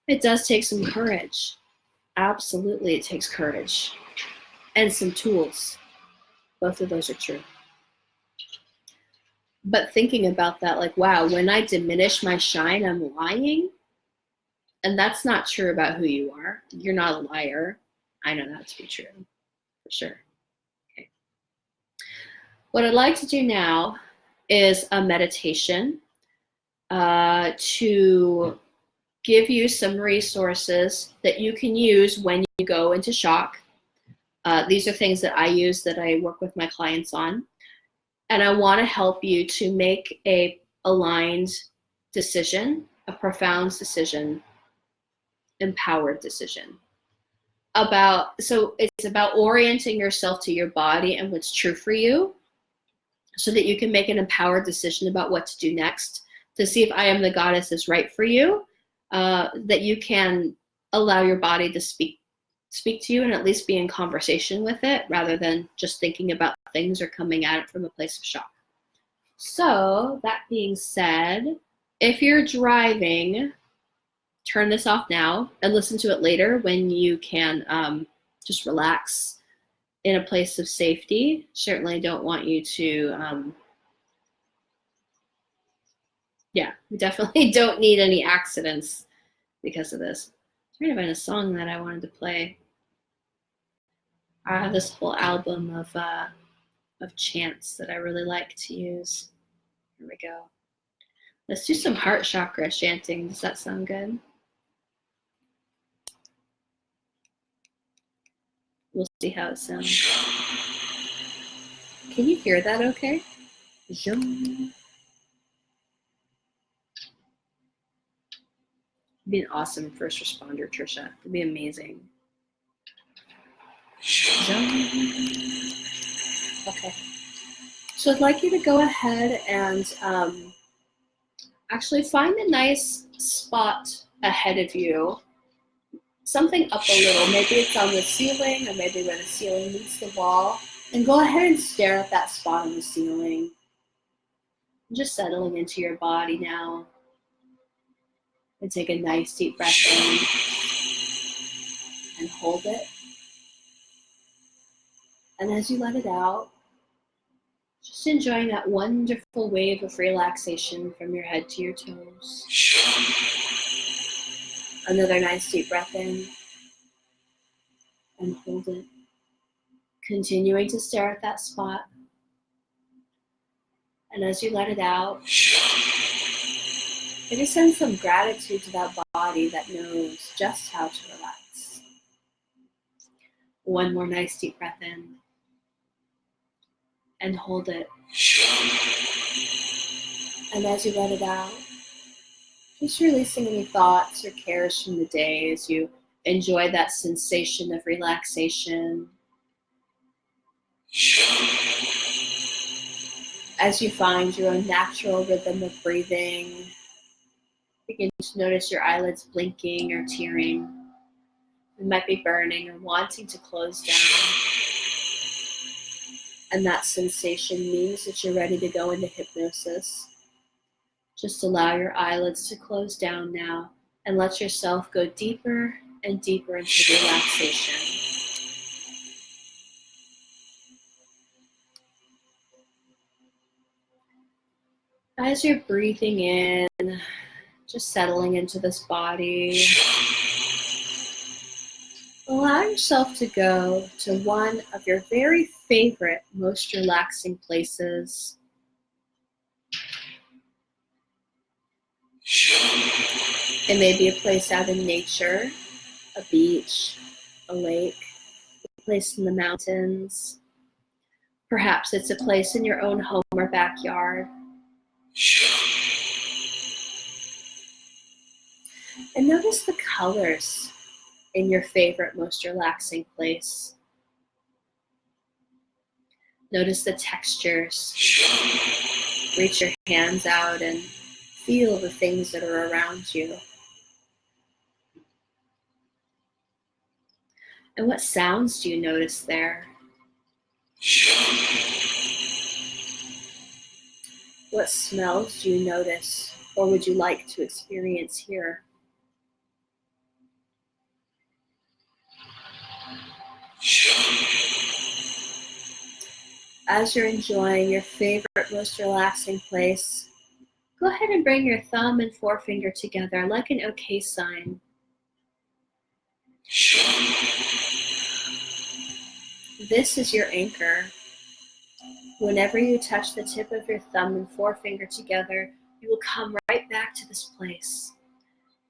It does take some courage. Absolutely, it takes courage. And some tools. Both of those are true. But thinking about that, like, wow, when I diminish my shine, I'm lying. And that's not true about who you are. You're not a liar. I know that to be true, for sure. Okay. What I'd like to do now is a meditation to give you some resources that you can use when you go into shock. These are things that I use that I work with my clients on. And I want to help you to make a aligned decision, a profound decision, empowered decision. So it's about orienting yourself to your body and what's true for you so that you can make an empowered decision about what to do next, to see if I Am the Goddess is right for you, that you can allow your body to speak to you and at least be in conversation with it rather than just thinking about things or coming at it from a place of shock. So that being said, if you're driving, turn this off now and listen to it later when you can just relax in a place of safety. Certainly don't want you to, we definitely don't need any accidents because of this. I'm trying to find a song that I wanted to play. I have this whole album of chants that I really like to use. Here we go. Let's do some heart chakra chanting. Does that sound good? We'll see how it sounds. Can you hear that okay? It'd be an awesome first responder, Trisha. It'd be amazing. Okay. So I'd like you to go ahead and actually find a nice spot ahead of you. Something up a little. Maybe it's on the ceiling or maybe where the ceiling meets the wall. And go ahead and stare at that spot on the ceiling. Just settling into your body now. And take a nice deep breath in. And hold it. And as you let it out, just enjoying that wonderful wave of relaxation from your head to your toes. Another nice deep breath in and hold it. Continuing to stare at that spot. And as you let it out, maybe send some gratitude to that body that knows just how to relax. One more nice deep breath in and hold it. And as you let it out, just releasing any thoughts or cares from the day as you enjoy that sensation of relaxation. As you find your own natural rhythm of breathing, begin to notice your eyelids blinking or tearing. It might be burning or wanting to close down. And that sensation means that you're ready to go into hypnosis. Just allow your eyelids to close down now and let yourself go deeper and deeper into relaxation. As you're breathing in, just settling into this body, allow yourself to go to one of your very favorite, most relaxing places. It may be a place out in nature, a beach, a lake, a place in the mountains. Perhaps it's a place in your own home or backyard. And notice the colors in your favorite, most relaxing place. Notice the textures. Reach your hands out and feel the things that are around you. And what sounds do you notice there? What smells do you notice or would you like to experience here? As you're enjoying your favorite, most relaxing place, go ahead and bring your thumb and forefinger together like an okay sign. This is your anchor. Whenever you touch the tip of your thumb and forefinger together, you will come right back to this place,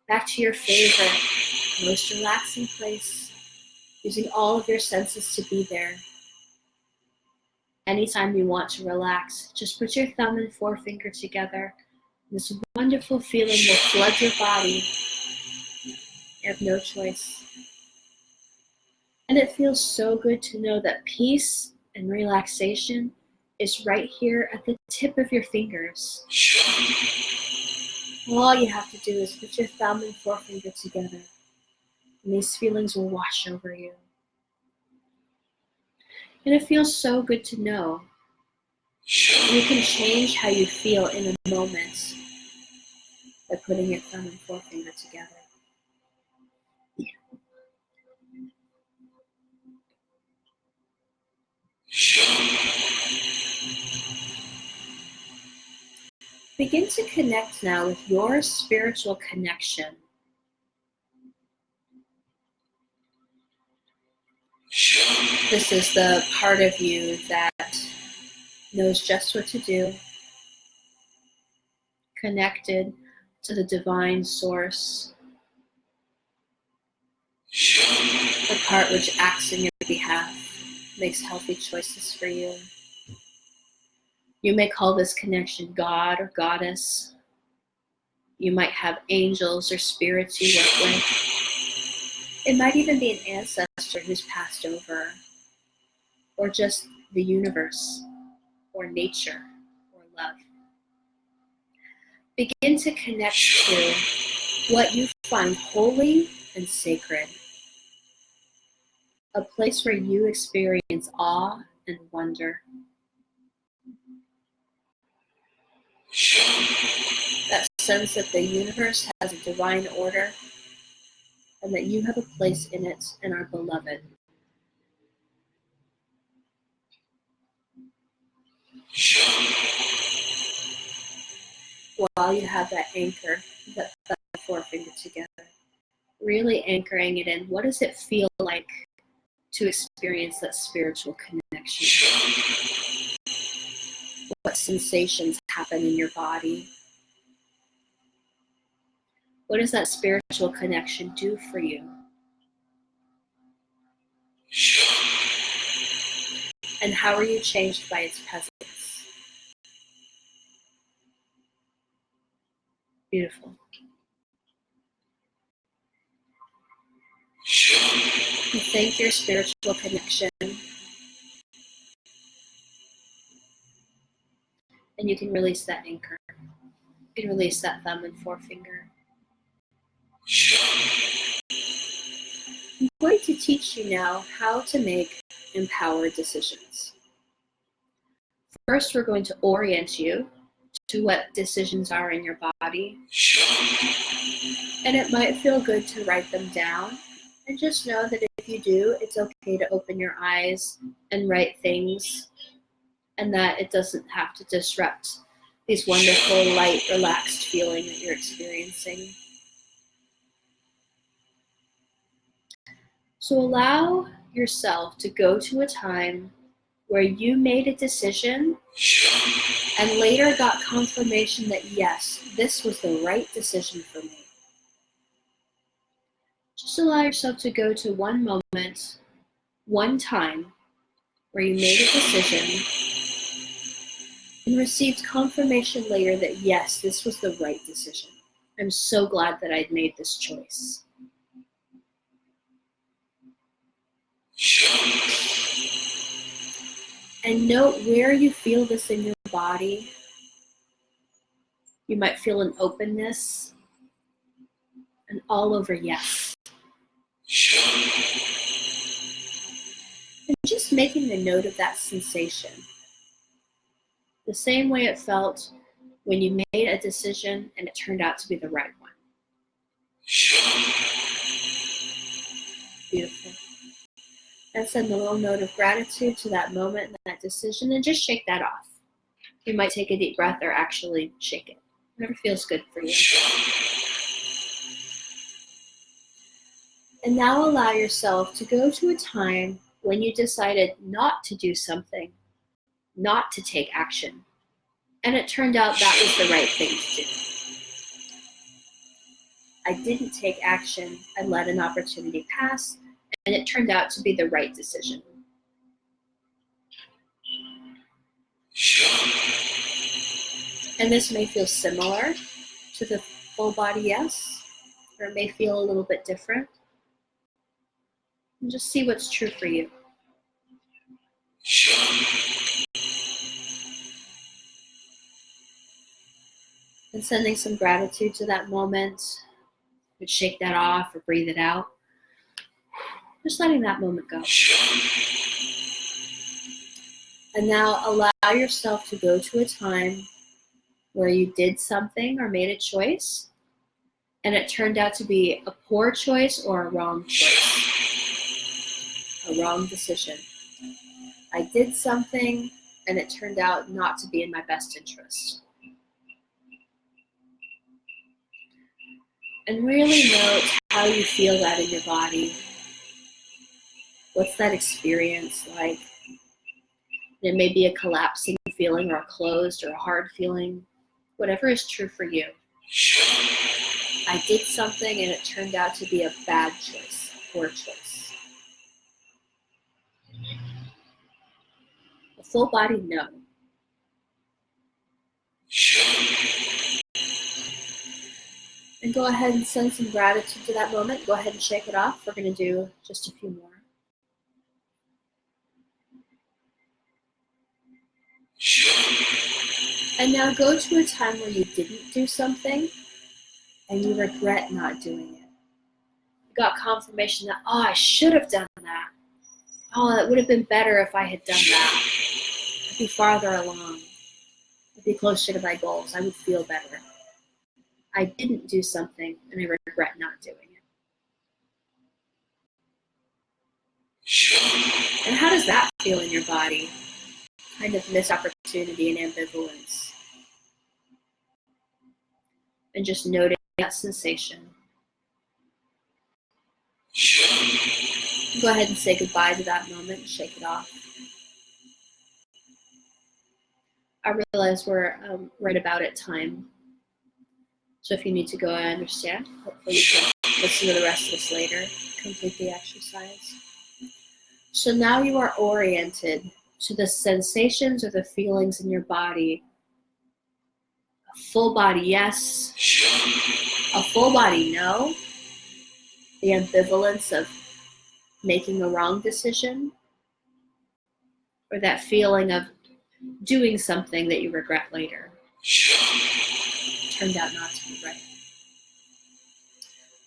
back to your favorite, most relaxing place, using all of your senses to be there. Anytime you want to relax, just put your thumb and forefinger together. This wonderful feeling will flood your body. You have no choice. And it feels so good to know that peace and relaxation is right here at the tip of your fingers. All you have to do is put your thumb and forefinger together, and these feelings will wash over you. And it feels so good to know you can change how you feel in a moment by putting your thumb and forefinger together. Begin to connect now with your spiritual connection. This is the part of you that knows just what to do, connected to the divine source, the part which acts in your behalf, makes healthy choices for you. You may call this connection God or Goddess. You might have angels or spirits you work with. It might even be an ancestor who's passed over, or just the universe, or nature, or love. Begin to connect to what you find holy and sacred, a place where you experience awe and wonder. That sense that the universe has a divine order and that you have a place in it and are beloved. While you have that anchor, that forefinger together, really anchoring it in, what does it feel like to experience that spiritual connection? What sensations happen in your body? What does that spiritual connection do for you? And how are you changed by its presence? Beautiful. You thank your spiritual connection, and you can release that anchor. You can release that thumb and forefinger. going to teach you now how to make empowered decisions. First, we're going to orient you to what decisions are in your body. And it might feel good to write them down. And just know that if you do, it's okay to open your eyes and write things, and that it doesn't have to disrupt these wonderful, light, relaxed feeling that you're experiencing. So allow yourself to go to a time where you made a decision and later got confirmation that yes, this was the right decision for me. Just allow yourself to go to one moment, one time, where you made a decision and received confirmation later that yes, this was the right decision. I'm so glad that I'd made this choice. And note where you feel this in your body. You might feel an openness, and all over yes. And just making a note of that sensation. The same way it felt when you made a decision and it turned out to be the right one. Beautiful. And send a little note of gratitude to that moment and that decision, and just shake that off. You might take a deep breath or actually shake it. Whatever feels good for you. And now allow yourself to go to a time when you decided not to do something, not to take action, and it turned out that was the right thing to do. I didn't take action, I let an opportunity pass, and it turned out to be the right decision. And this may feel similar to the full body yes, or it may feel a little bit different. And just see what's true for you. And sending some gratitude to that moment. But shake that off or breathe it out. Just letting that moment go. And now allow yourself to go to a time where you did something or made a choice, and it turned out to be a poor choice or a wrong choice. A wrong decision. I did something and it turned out not to be in my best interest. And really note how you feel that in your body. What's that experience like? It may be a collapsing feeling or a closed or a hard feeling. Whatever is true for you. I did something and it turned out to be a bad choice, a poor choice. A full body no. And go ahead and send some gratitude to that moment. Go ahead and shake it off. We're going to do just a few more. And now go to a time where you didn't do something and you regret not doing it. You got confirmation that, oh, I should have done that. Oh, it would have been better if I had done that. I'd be farther along. I'd be closer to my goals. I would feel better. I didn't do something and I regret not doing it. And how does that feel in your body? Kind of missed opportunity and ambivalence. And just noting that sensation. Go ahead and say goodbye to that moment and shake it off. I realize we're right about at time. So if you need to go, I understand. Hopefully you can listen to the rest of this later. Complete the exercise. So now you are oriented to the sensations or the feelings in your body. A full body yes, a full body no, the ambivalence of making a wrong decision, or that feeling of doing something that you regret later. Turned out not to be right.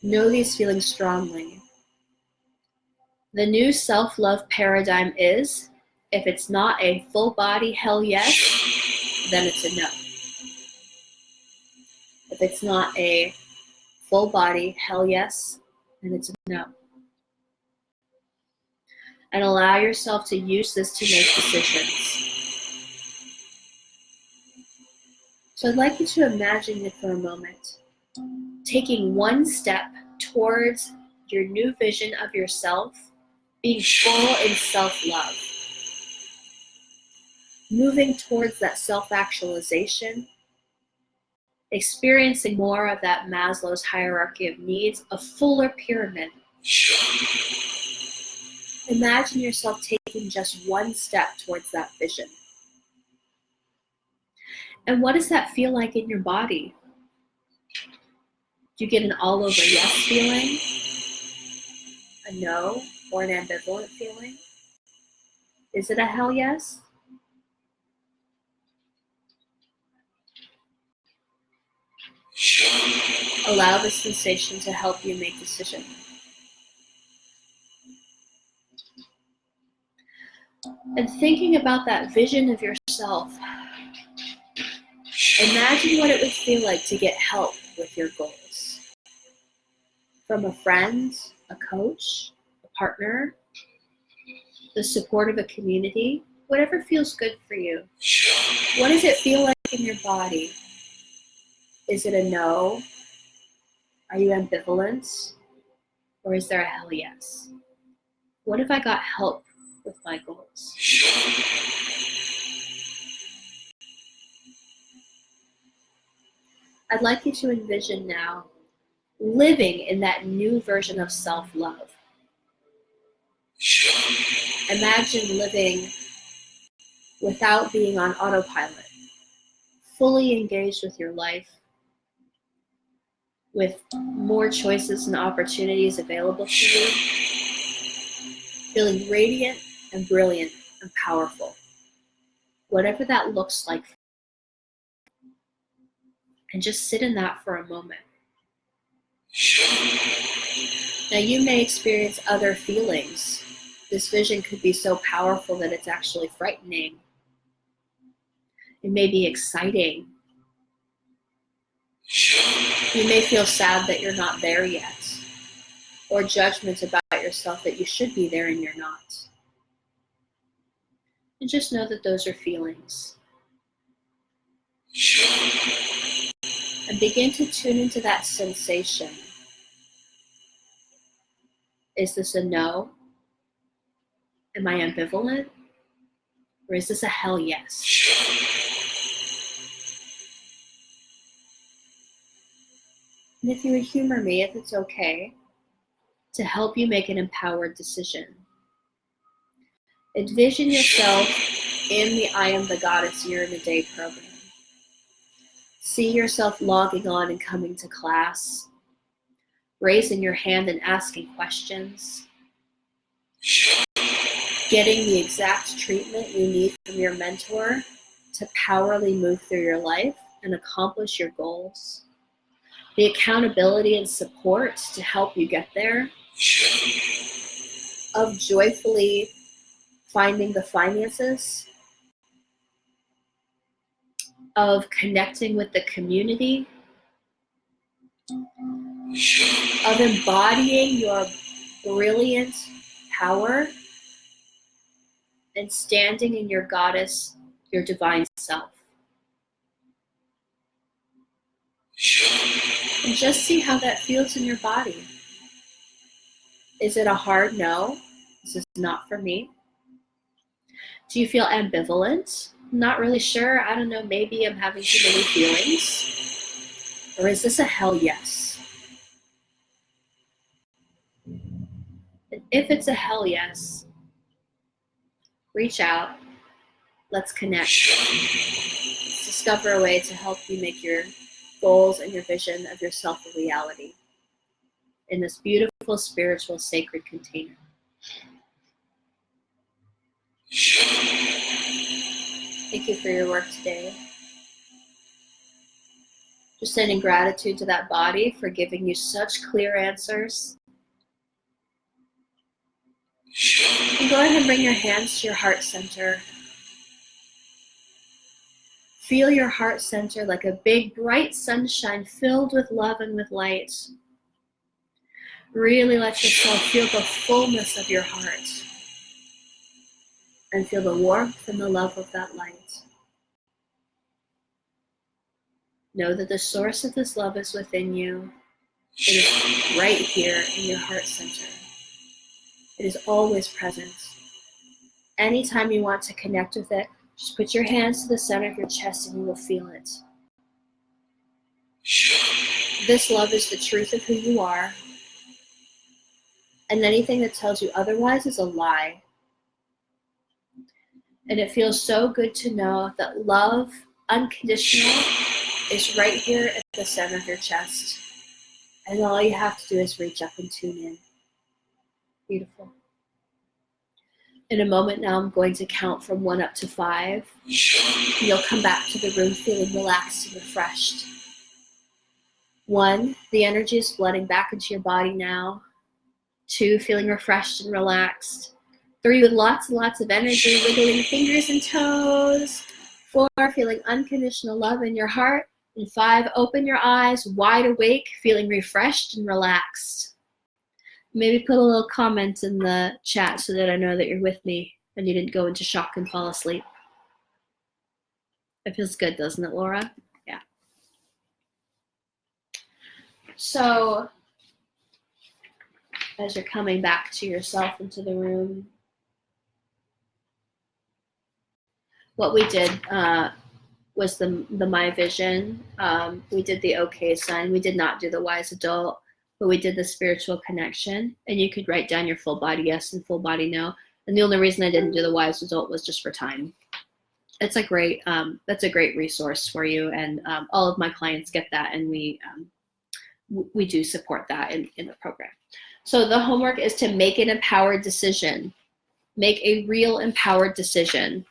Know these feelings strongly. The new self-love paradigm is, if it's not a full body hell yes, then it's a no. If it's not a full body hell yes, then it's a no. And allow yourself to use this to make decisions. So I'd like you to imagine it for a moment. Taking one step towards your new vision of yourself, being full in self-love. Moving towards that self-actualization, experiencing more of that Maslow's hierarchy of needs, a fuller pyramid. Imagine yourself taking just one step towards that vision. And what does that feel like in your body? Do you get an all over yes feeling? A no or an ambivalent feeling? Is it a hell yes? Allow the sensation to help you make decisions. And thinking about that vision of yourself, imagine what it would feel like to get help with your goals. From a friend, a coach, a partner, the support of a community, whatever feels good for you. What does it feel like in your body? Is it a no? Are you ambivalent? Or is there a hell yes? What if I got help with my goals? I'd like you to envision now living in that new version of self-love. Imagine living without being on autopilot, fully engaged with your life, with more choices and opportunities available to you, feeling radiant and brilliant and powerful, whatever that looks like. And just sit in that for a moment. Now you may experience other feelings. This vision could be so powerful that it's actually frightening. It may be exciting. You may feel sad that you're not there yet, or judgment about yourself that you should be there and you're not. And just know that those are feelings. And begin to tune into that sensation. Is this a no? Am I ambivalent? Or is this a hell yes? And if you would humor me, if it's okay, to help you make an empowered decision. Envision yourself in the I Am the Goddess Year in a Day program. See yourself logging on and coming to class, raising your hand and asking questions, getting the exact treatment you need from your mentor to powerfully move through your life and accomplish your goals, the accountability and support to help you get there, of joyfully finding the finances, of connecting with the community, of embodying your brilliant power and standing in your goddess, your divine self. And just see how that feels in your body. Is it a hard no? This is not for me. Do you feel ambivalent? Not really sure. I don't know. Maybe I'm having too many feelings. Or is this a hell yes? And if it's a hell yes, reach out. Let's connect. Let's discover a way to help you make your goals and your vision of yourself a reality in this beautiful, spiritual, sacred container. Thank you for your work today. Just sending gratitude to that body for giving you such clear answers. And go ahead and bring your hands to your heart center. Feel your heart center like a big, bright sunshine filled with love and with light. Really let yourself feel the fullness of your heart and feel the warmth and the love of that light. Know that the source of this love is within you. It is right here in your heart center. It is always present. Anytime you want to connect with it, just put your hands to the center of your chest and you will feel it. This love is the truth of who you are. And anything that tells you otherwise is a lie. And it feels so good to know that love, unconditional, is right here at the center of your chest. And all you have to do is reach up and tune in. Beautiful. In a moment now, I'm going to count from 1 up to 5. And you'll come back to the room feeling relaxed and refreshed. 1, the energy is flooding back into your body now. 2, feeling refreshed and relaxed. 3, with lots and lots of energy, wiggling fingers and toes. 4, feeling unconditional love in your heart. And 5, open your eyes, wide awake, feeling refreshed and relaxed. Maybe put a little comment in the chat so that I know that you're with me and you didn't go into shock and fall asleep. It feels good, doesn't it, Laura? Yeah. So, as you're coming back to yourself into the room, what we did was the my vision. We did the okay sign. We did not do the wise adult, but we did the spiritual connection. And you could write down your full body yes and full body no. And the only reason I didn't do the wise adult was just for time. It's a great, that's a great resource for you. And all of my clients get that, and we do support that in the program. So the homework is to make an empowered decision. Make a real empowered decision.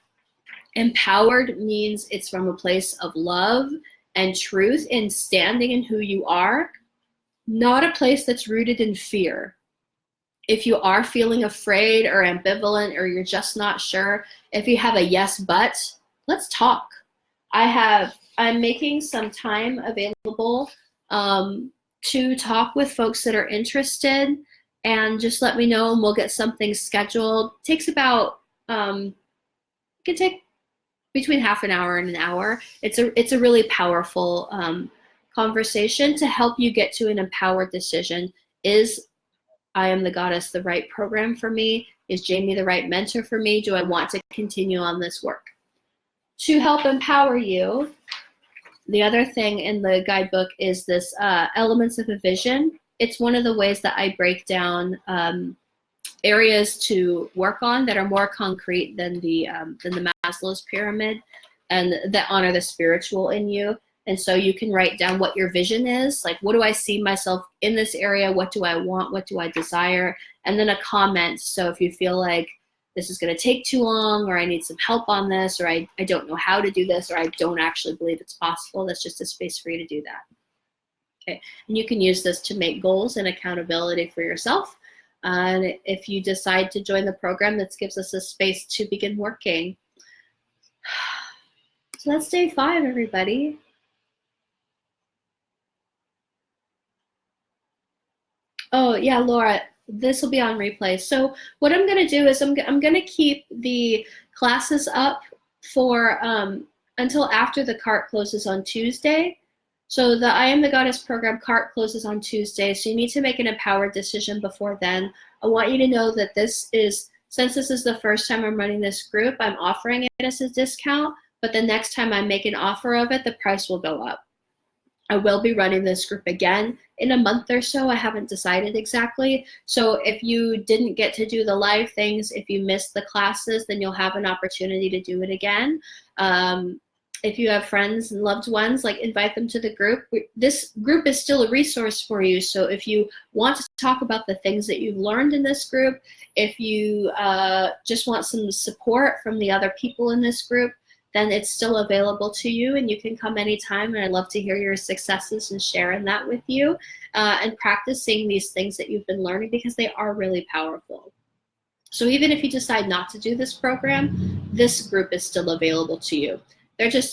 Empowered means it's from a place of love and truth in standing in who you are, not a place that's rooted in fear. If you are feeling afraid or ambivalent or you're just not sure, if you have a yes but, let's talk. I'm making some time available to talk with folks that are interested, and just let me know and we'll get something scheduled. It takes about, it can take between half an hour and an hour. It's a really powerful conversation to help you get to an empowered decision. Is I Am the Goddess the right program for me? Is Jamie the right mentor for me? Do I want to continue on this work? To help empower you, the other thing in the guidebook is this elements of a vision. It's one of the ways that I break down areas to work on that are more concrete than the Maslow's pyramid, and that honor the spiritual in you. And so you can write down what your vision is, like, what do I see myself in this area? What do I want? What do I desire? And then a comment. So if you feel like this is going to take too long, or I need some help on this, or I don't know how to do this, or I don't actually believe it's possible, that's just a space for you to do that. Okay. And you can use this to make goals and accountability for yourself. And if you decide to join the program, this gives us a space to begin working. So that's day 5, everybody. Oh, yeah, Laura, this will be on replay. So what I'm going to do is I'm going to keep the classes up for until after the cart closes on Tuesday. So the I Am the Goddess program cart closes on Tuesday, so you need to make an empowered decision before then. I want you to know that since this is the first time I'm running this group, I'm offering it as a discount, but the next time I make an offer of it, the price will go up. I will be running this group again in a month or so. I haven't decided exactly. So if you didn't get to do the live things, if you missed the classes, then you'll have an opportunity to do it again. If you have friends and loved ones, like, invite them to the group. This group is still a resource for you. So if you want to talk about the things that you've learned in this group, if you just want some support from the other people in this group, then it's still available to you, and you can come anytime. And I'd love to hear your successes and sharing that with you and practicing these things that you've been learning, because they are really powerful. So even if you decide not to do this program, this group is still available to you.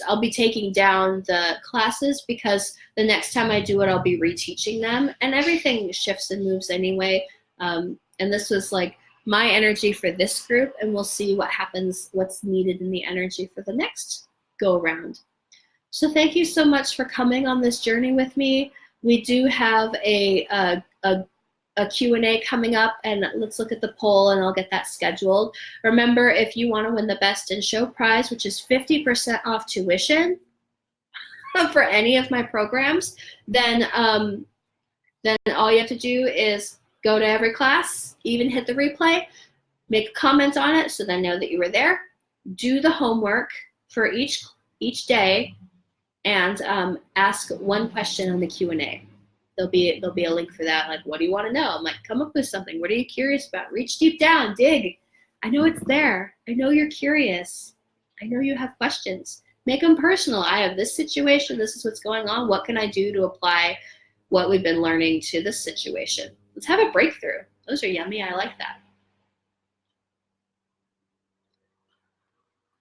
I'll be taking down the classes because the next time I do it, I'll be reteaching them, and everything shifts and moves anyway. And this was like my energy for this group, and we'll see what happens, what's needed in the energy for the next go around. So thank you so much for coming on this journey with me. We do have a Q&A coming up, and let's look at the poll and I'll get that scheduled. Remember, if you want to win the Best in Show prize, which is 50% off tuition for any of my programs, then all you have to do is go to every class, even hit the replay, make a comment on it so they know that you were there, do the homework for each day, and ask one question on the Q&A. There'll be a link for that. Like, what do you want to know? I'm like, come up with something. What are you curious about? Reach deep down, dig. I know it's there. I know you're curious. I know you have questions. Make them personal. I have this situation. This is what's going on. What can I do to apply what we've been learning to this situation? Let's have a breakthrough. Those are yummy. I like that.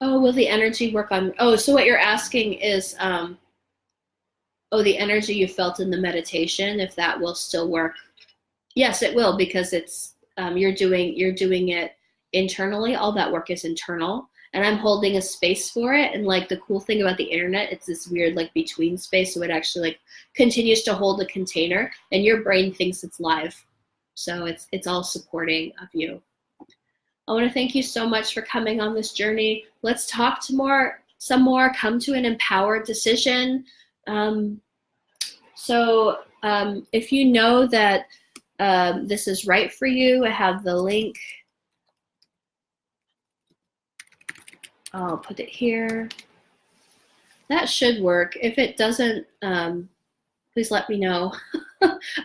Oh, will the energy work on? Oh, so what you're asking is, the energy you felt in the meditation, if that will still work. Yes, it will, because it's you're doing it internally. All that work is internal, and I'm holding a space for it. And like the cool thing about the internet, it's this weird like between space, so it actually like continues to hold a container, and your brain thinks it's live, so it's all supporting of you. I want to thank you so much for coming on this journey. Let's talk some more. Come to an empowered decision. So if you know that this is right for you, I have the link. I'll put it here. That should work. If it doesn't, please let me know.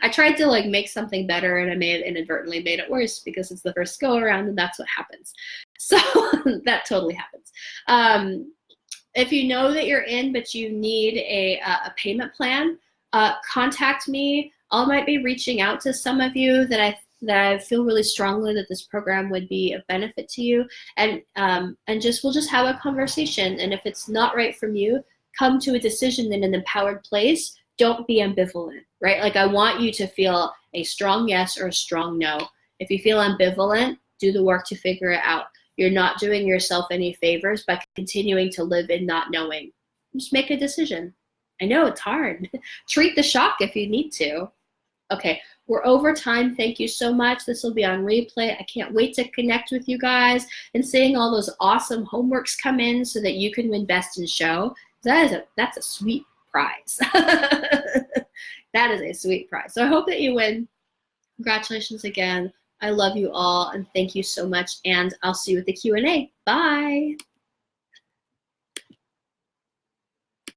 I tried to like make something better, and I may have inadvertently made it worse because it's the first go around, and that's what happens. So that totally happens. If you know that you're in, but you need a payment plan, contact me. I might be reaching out to some of you that I feel really strongly that this program would be of benefit to you, and we'll just have a conversation. And if it's not right from you, come to a decision in an empowered place. Don't be ambivalent, right? Like, I want you to feel a strong yes or a strong no. If you feel ambivalent, do the work to figure it out. You're not doing yourself any favors by continuing to live in not knowing. Just make a decision. I know it's hard. Treat the shock if you need to. Okay, we're over time. Thank you so much. This will be on replay. I can't wait to connect with you guys and seeing all those awesome homeworks come in so that you can win Best in Show. That's a sweet prize. That is a sweet prize. So I hope that you win. Congratulations again. I love you all, and thank you so much. And I'll see you at the Q&A. Bye.